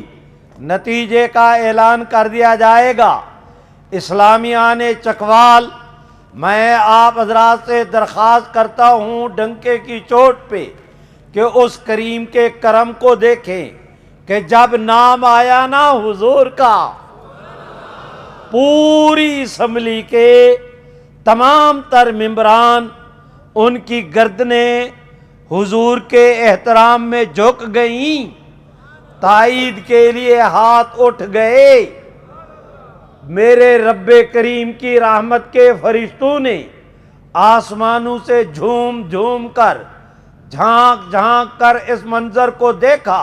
نتیجے کا اعلان کر دیا جائے گا۔ اسلامیان چکوال، میں آپ حضرات سے درخواست کرتا ہوں ڈنکے کی چوٹ پہ کہ اس کریم کے کرم کو دیکھیں کہ جب نام آیا نا حضور کا، پوری اسمبلی کے تمام تر ممبران ان کی گردنیں حضور کے احترام میں جھک گئیں، تائید کے لیے ہاتھ اٹھ گئے۔ میرے رب کریم کی رحمت کے فرشتوں نے آسمانوں سے جھوم جھوم کر، جھانک جھانک کر اس منظر کو دیکھا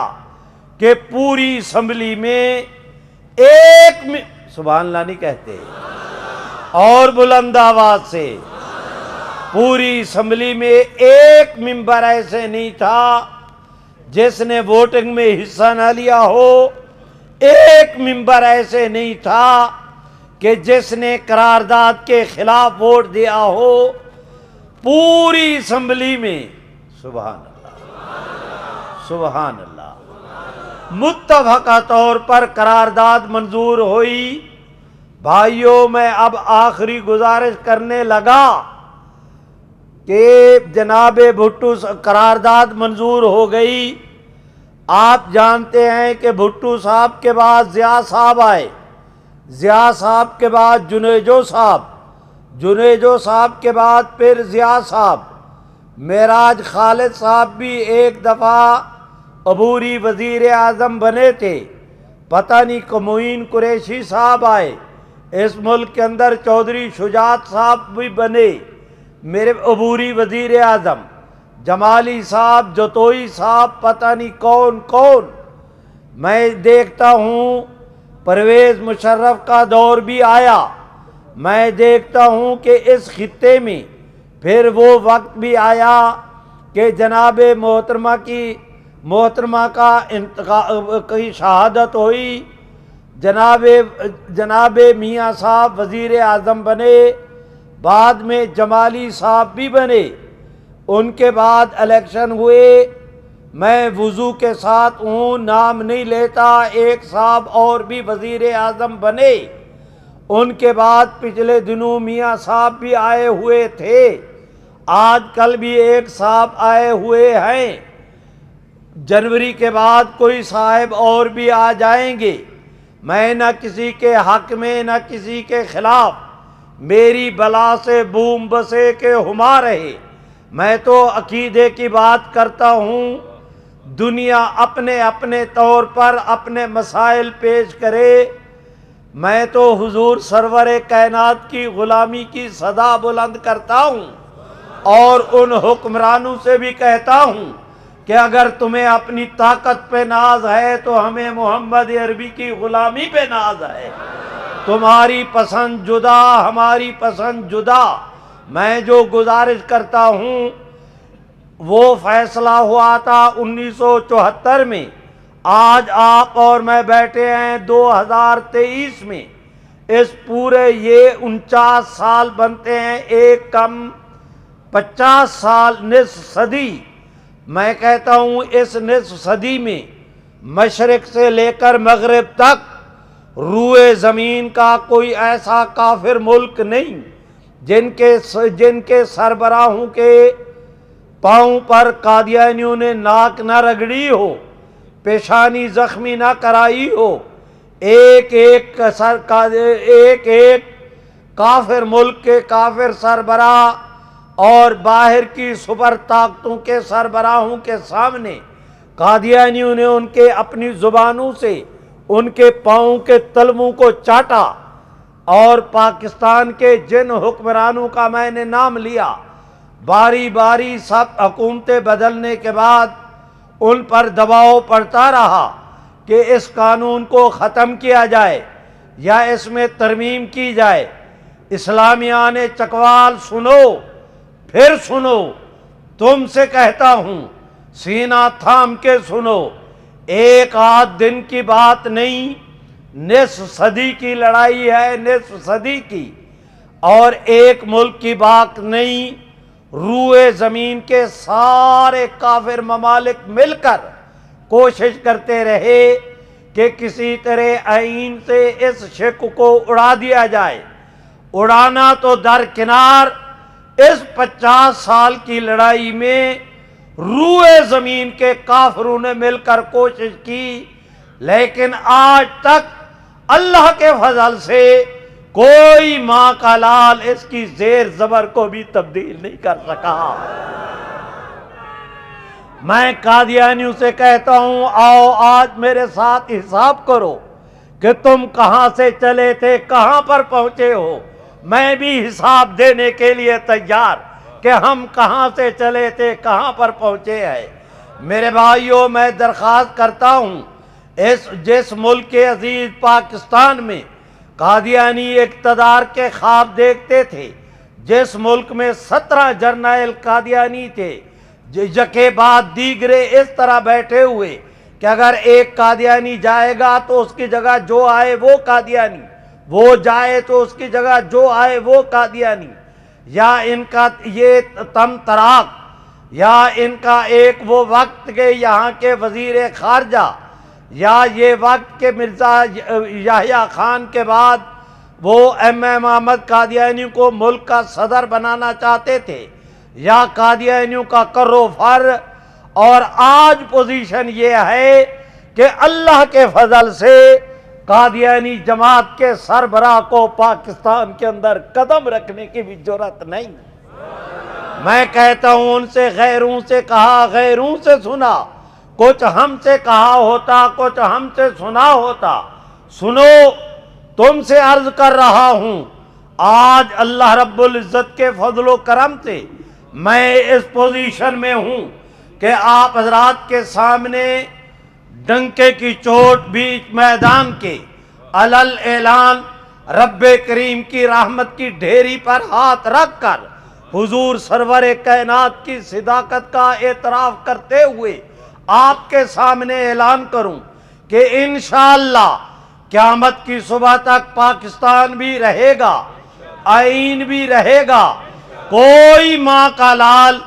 کہ پوری اسمبلی میں سبحان اللہ نہیں کہتے اور بلند آواز سے، پوری اسمبلی میں ایک ممبر ایسے نہیں تھا جس نے ووٹنگ میں حصہ نہ لیا ہو، ایک ممبر ایسے نہیں تھا کہ جس نے قرارداد کے خلاف ووٹ دیا ہو۔ پوری اسمبلی میں سبحان اللہ، سبحان اللہ، متفقہ طور پر قرارداد منظور ہوئی۔ بھائیوں میں اب آخری گزارش کرنے لگا کہ جناب بھٹو قرارداد منظور ہو گئی. آپ جانتے ہیں کہ بھٹو صاحب کے بعد ضیاء صاحب آئے، ضیاء صاحب کے بعد جنیجو صاحب، جنیجو صاحب کے بعد پھر ضیاء صاحب. معراج خالد صاحب بھی ایک دفعہ عبوری وزیر اعظم بنے تھے. پتہ نہیں معین قریشی صاحب آئے. اس ملک کے اندر چودھری شجاعت صاحب بھی بنے میرے عبوری وزیر اعظم. جمالی صاحب، جتوئی صاحب، پتہ نہیں کون کون. میں دیکھتا ہوں پرویز مشرف کا دور بھی آیا. میں دیکھتا ہوں کہ اس خطے میں پھر وہ وقت بھی آیا کہ جناب محترمہ کی شہادت ہوئی. جناب میاں صاحب وزیر اعظم بنے، بعد میں جمالی صاحب بھی بنے. ان کے بعد الیکشن ہوئے. میں وضو کے ساتھ ہوں، نام نہیں لیتا. ایک صاحب اور بھی وزیر اعظم بنے. ان کے بعد پچھلے دنوں میاں صاحب بھی آئے ہوئے تھے. آج کل بھی ایک صاحب آئے ہوئے ہیں. جنوری کے بعد کوئی صاحب اور بھی آ جائیں گے. میں نہ کسی کے حق میں نہ کسی کے خلاف. میری بلا سے بوم بسے کے ہما رہے. میں تو عقیدے کی بات کرتا ہوں. دنیا اپنے اپنے طور پر اپنے مسائل پیش کرے. میں تو حضور سرور کائنات کی غلامی کی صدا بلند کرتا ہوں اور ان حکمرانوں سے بھی کہتا ہوں کہ اگر تمہیں اپنی طاقت پہ ناز ہے تو ہمیں محمد عربی کی غلامی پہ ناز ہے. تمہاری پسند جدا، ہماری پسند جدا. میں جو گزارش کرتا ہوں، وہ فیصلہ ہوا تھا 1974 میں. آج آپ اور میں بیٹھے ہیں 2023 میں. اس پورے یہ 49 سال بنتے ہیں، ایک کم 50 سال، نصف صدی. میں کہتا ہوں اس نصف صدی میں مشرق سے لے کر مغرب تک روئے زمین کا کوئی ایسا کافر ملک نہیں جن کے سربراہوں کے پاؤں پر قادیانیوں نے ناک نہ رگڑی ہو، پیشانی زخمی نہ کرائی ہو. ایک ایک کافر ملک کے کافر سربراہ اور باہر کی سپر طاقتوں کے سربراہوں کے سامنے قادیانیوں نے ان کے اپنی زبانوں سے ان کے پاؤں کے تلووں کو چاٹا. اور پاکستان کے جن حکمرانوں کا میں نے نام لیا، باری باری سب حکومتیں بدلنے کے بعد ان پر دباؤ پڑتا رہا کہ اس قانون کو ختم کیا جائے یا اس میں ترمیم کی جائے. اسلامیہ نے چکوال سنو، پھر سنو. تم سے کہتا ہوں سینہ تھام کے سنو. ایک آدھ دن کی بات نہیں، نصف صدی کی لڑائی ہے، نصف صدی کی. اور ایک ملک کی بات نہیں، روئے زمین کے سارے کافر ممالک مل کر کوشش کرتے رہے کہ کسی طرح آئین سے اس شک کو اڑا دیا جائے. اڑانا تو درکنار، اس 50 سال کی لڑائی میں روئے زمین کے کافروں نے مل کر کوشش کی، لیکن آج تک اللہ کے فضل سے کوئی ماں کا لال اس کی زیر زبر کو بھی تبدیل نہیں کر سکا. میں قادیانیوں سے کہتا ہوں، آؤ آج میرے ساتھ حساب کرو کہ تم کہاں سے چلے تھے، کہاں پر پہنچے ہو. میں بھی حساب دینے کے لیے تیار کہ ہم کہاں سے چلے تھے، کہاں پر پہنچے ہیں. میرے بھائیوں، میں درخواست کرتا ہوں، جس ملک کے عزیز پاکستان میں قادیانی اقتدار کے خواب دیکھتے تھے، جس ملک میں 17 جرنیل قادیانی تھے، یکے بعد دیگرے اس طرح بیٹھے ہوئے کہ اگر ایک قادیانی جائے گا تو اس کی جگہ جو آئے وہ قادیانی، وہ جائے تو اس کی جگہ جو آئے وہ قادیانی. یا ان کا یہ تم تراک، یا ان کا ایک وہ وقت کے یہاں کے وزیر خارجہ، یا یہ وقت کے مرزا یحییٰ خان کے بعد وہ ایم احمد قادیانی کو ملک کا صدر بنانا چاہتے تھے یا قادیانیوں کا کرو فر، اور آج پوزیشن یہ ہے کہ اللہ کے فضل سے قادیانی جماعت کے سربراہ کو پاکستان کے اندر قدم رکھنے کی بھی جرات نہیں۔ میں کہتا ہوں ان سے غیروں سے کہا، غیروں سے سنا، کچھ ہم سے کہا ہوتا، کچھ ہم سے سنا ہوتا۔ سنو، تم سے عرض کر رہا ہوں، آج اللہ رب العزت کے فضل و کرم سے میں اس پوزیشن میں ہوں کہ آپ حضرات کے سامنے ڈنکے کی چوٹ بیچ میدان کے علل اعلان رب کریم کی رحمت کی ڈھیری پر ہاتھ رکھ کر حضور سرور کائنات کی صداقت کا اعتراف کرتے ہوئے آپ کے سامنے اعلان کروں کہ انشاءاللہ قیامت کی صبح تک پاکستان بھی رہے گا، آئین بھی رہے گا، کوئی ماں کا لال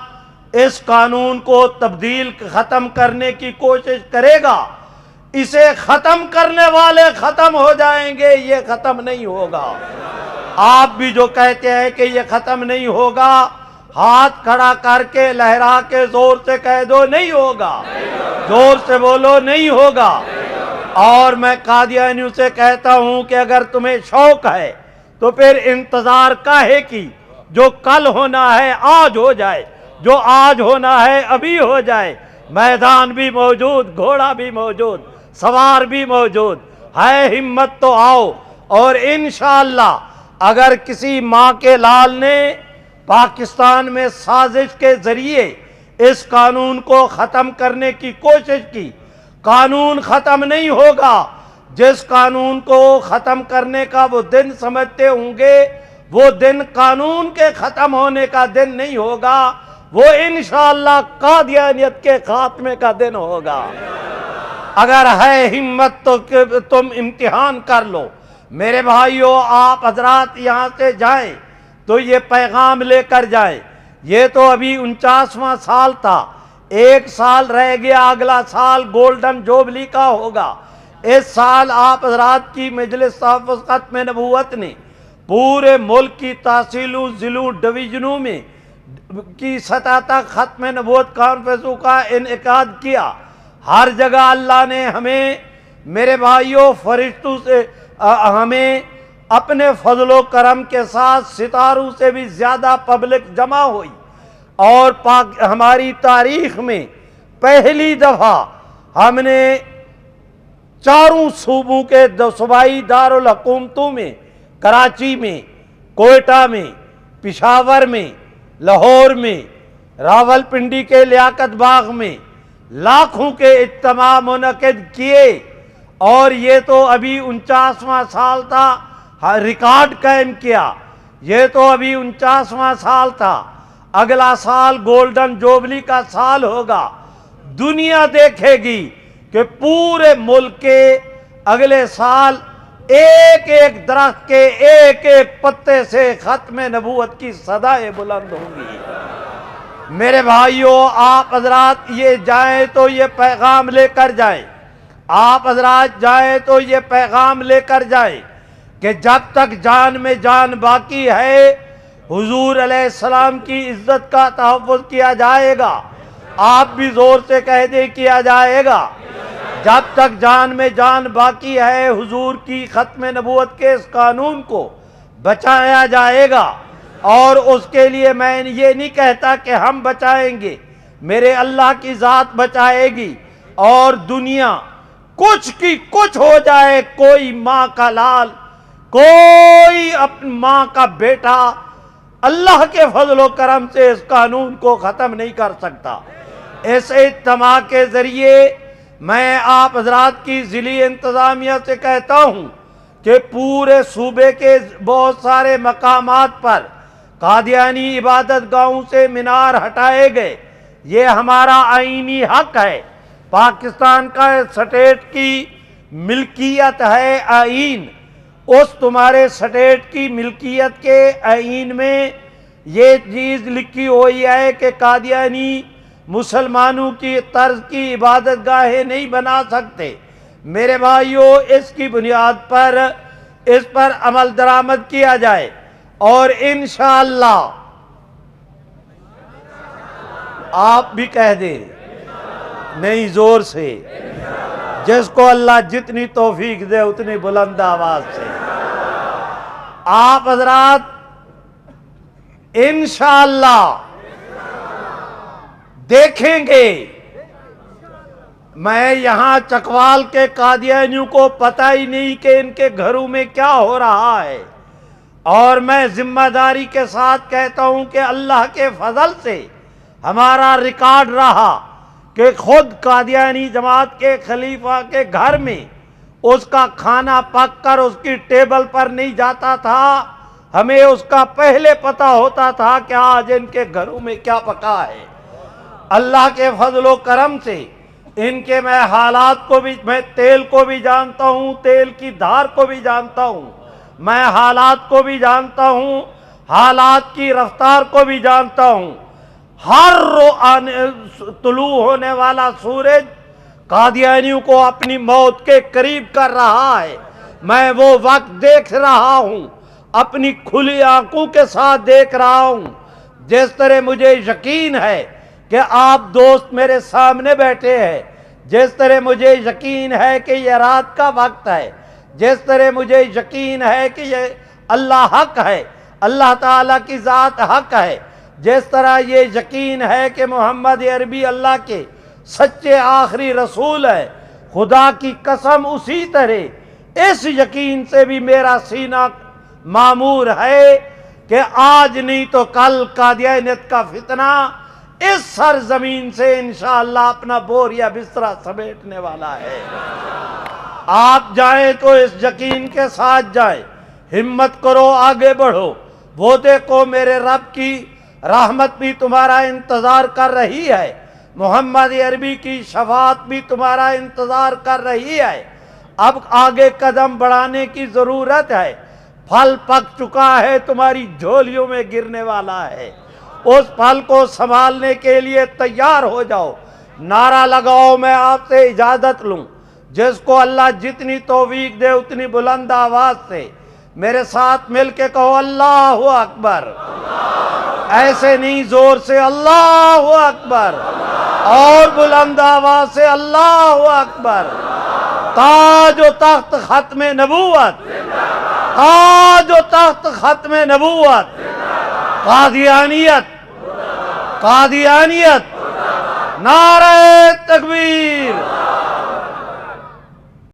اس قانون کو تبدیل ختم کرنے کی کوشش کرے گا، اسے ختم کرنے والے ختم ہو جائیں گے، یہ ختم نہیں ہوگا۔ آپ بھی جو کہتے ہیں کہ یہ ختم نہیں ہوگا، ہاتھ کھڑا کر کے لہرا کے زور سے کہہ دو نہیں ہوگا، زور سے بولو نہیں ہوگا۔ اور میں قادیانیوں سے کہتا ہوں کہ اگر تمہیں شوق ہے تو پھر انتظار کاہے کی، جو کل ہونا ہے آج ہو جائے، جو آج ہونا ہے ابھی ہو جائے۔ میدان بھی موجود، گھوڑا بھی موجود، سوار بھی موجود ہے، ہمت تو آؤ۔ اور انشاءاللہ اگر کسی ماں کے لال نے پاکستان میں سازش کے ذریعے اس قانون کو ختم کرنے کی کوشش کی، قانون ختم نہیں ہوگا۔ جس قانون کو ختم کرنے کا وہ دن سمجھتے ہوں گے، وہ دن قانون کے ختم ہونے کا دن نہیں ہوگا، وہ انشاءاللہ قادیانیت کے خاتمے کا دن ہوگا۔ اگر ہے ہمت تو تم امتحان کر لو۔ میرے بھائیوں، آپ حضرات یہاں سے جائیں تو یہ پیغام لے کر جائیں۔ یہ تو ابھی 49واں سال تھا، ایک سال رہ گیا، اگلا سال گولڈن جوبلی کا ہوگا۔ اس سال آپ حضرات کی مجلس تحفظ ختم نبوت نے پورے ملک کی تحصیلوں، ضلعوں، ڈویژنوں میں کی سطح تک ختم نبوت کانفرنسوں کا انعقاد کیا۔ ہر جگہ اللہ نے ہمیں، میرے بھائیوں، فرشتوں سے ہمیں اپنے فضل و کرم کے ساتھ ستاروں سے بھی زیادہ پبلک جمع ہوئی، اور ہماری تاریخ میں پہلی دفعہ ہم نے چاروں صوبوں کے صوبائی دارالحکومتوں میں، کراچی میں، کوئٹہ میں، پشاور میں، لاہور میں، راول پنڈی کے لیاقت باغ میں لاکھوں کے اجتماع منعقد کیے۔ اور یہ تو ابھی 49واں سال تھا، ریکارڈ قائم کیا۔ یہ تو ابھی 49واں سال تھا، اگلا سال گولڈن جوبلی کا سال ہوگا۔ دنیا دیکھے گی کہ پورے ملک کے اگلے سال ایک ایک درخت کے ایک ایک پتے سے ختم نبوت کی صدائیں بلند ہوں گی۔ میرے بھائیوں، آپ حضرات یہ جائیں تو یہ پیغام لے کر جائیں، آپ حضرات جائیں تو یہ پیغام لے کر جائیں کہ جب تک جان میں جان باقی ہے، حضور علیہ السلام کی عزت کا تحفظ کیا جائے گا۔ آپ بھی زور سے کہہ دیں کیا جائے گا۔ جب تک جان میں جان باقی ہے، حضور کی ختم نبوت کے اس قانون کو بچایا جائے گا۔ اور اس کے لیے میں یہ نہیں کہتا کہ ہم بچائیں گے، میرے اللہ کی ذات بچائے گی۔ اور دنیا کچھ کی کچھ ہو جائے، کوئی ماں کا لال، کوئی اپنی ماں کا بیٹا اللہ کے فضل و کرم سے اس قانون کو ختم نہیں کر سکتا۔ اس اجتماع کے ذریعے میں آپ حضرات کی ضلعی انتظامیہ سے کہتا ہوں کہ پورے صوبے کے بہت سارے مقامات پر قادیانی عبادت گاہوں سے مینار ہٹائے گئے۔ یہ ہمارا آئینی حق ہے، پاکستان کا سٹیٹ کی ملکیت ہے آئین۔ اس تمہارے سٹیٹ کی ملکیت کے آئین میں یہ چیز لکھی ہوئی ہے کہ قادیانی مسلمانوں کی طرز کی عبادت گاہیں نہیں بنا سکتے۔ میرے بھائیوں، اس کی بنیاد پر اس پر عمل درآمد کیا جائے، اور انشاءاللہ آپ بھی کہہ دیں، نہیں زور سے، جس کو اللہ جتنی توفیق دے اتنی بلند آواز سے، آپ حضرات انشاءاللہ دیکھیں گے۔ میں یہاں چکوال کے قادیانیوں کو پتہ ہی نہیں کہ ان کے گھروں میں کیا ہو رہا ہے، اور میں ذمہ داری کے ساتھ کہتا ہوں کہ اللہ کے فضل سے ہمارا ریکارڈ رہا کہ خود قادیانی جماعت کے خلیفہ کے گھر میں اس کا کھانا پک کر اس کی ٹیبل پر نہیں جاتا تھا، ہمیں اس کا پہلے پتہ ہوتا تھا کہ آج ان کے گھروں میں کیا پکا ہے۔ اللہ کے فضل و کرم سے ان کے میں حالات کو بھی، میں تیل کو بھی جانتا ہوں، تیل کی دھار کو بھی جانتا ہوں، میں حالات کو بھی جانتا ہوں، حالات کی رفتار کو بھی جانتا ہوں۔ ہر طلوع ہونے والا سورج قادیانیوں کو اپنی موت کے قریب کر رہا ہے، میں وہ وقت دیکھ رہا ہوں، اپنی کھلی آنکھوں کے ساتھ دیکھ رہا ہوں۔ جس طرح مجھے یقین ہے کہ آپ دوست میرے سامنے بیٹھے ہیں، جس طرح مجھے یقین ہے کہ یہ رات کا وقت ہے، جس طرح مجھے یقین ہے کہ یہ اللہ حق ہے، اللہ تعالیٰ کی ذات حق ہے، جس طرح یہ یقین ہے کہ محمد عربی اللہ کے سچے آخری رسول ہے، خدا کی قسم اسی طرح اس یقین سے بھی میرا سینہ معمور ہے کہ آج نہیں تو کل قادیانیت کا فتنہ اس سرزمین سے انشاءاللہ اپنا بوریا بسترا سمیٹنے والا ہے۔ آپ جائیں تو اس یقین کے ساتھ جائیں، ہمت کرو، آگے بڑھو، وہ دیکھو میرے رب کی رحمت بھی تمہارا انتظار کر رہی ہے، محمد عربی کی شفاعت بھی تمہارا انتظار کر رہی ہے۔ اب آگے قدم بڑھانے کی ضرورت ہے، پھل پک چکا ہے، تمہاری جھولیوں میں گرنے والا ہے، اس پھل کو سنبھالنے کے لیے تیار ہو جاؤ۔ نعرہ لگاؤ، میں آپ سے اجازت لوں، جس کو اللہ جتنی توفیق دے اتنی بلند آواز سے میرے ساتھ مل کے کہو اللہ اکبر، ایسے نہیں، زور سے اللہ اکبر، اور بلند آواز سے اللہ اکبر۔ تاج و تخت ختم نبوت، تاج و تخت ختم نبوت، قادیانیت، قادیانیت، نعرہ تکبیر۔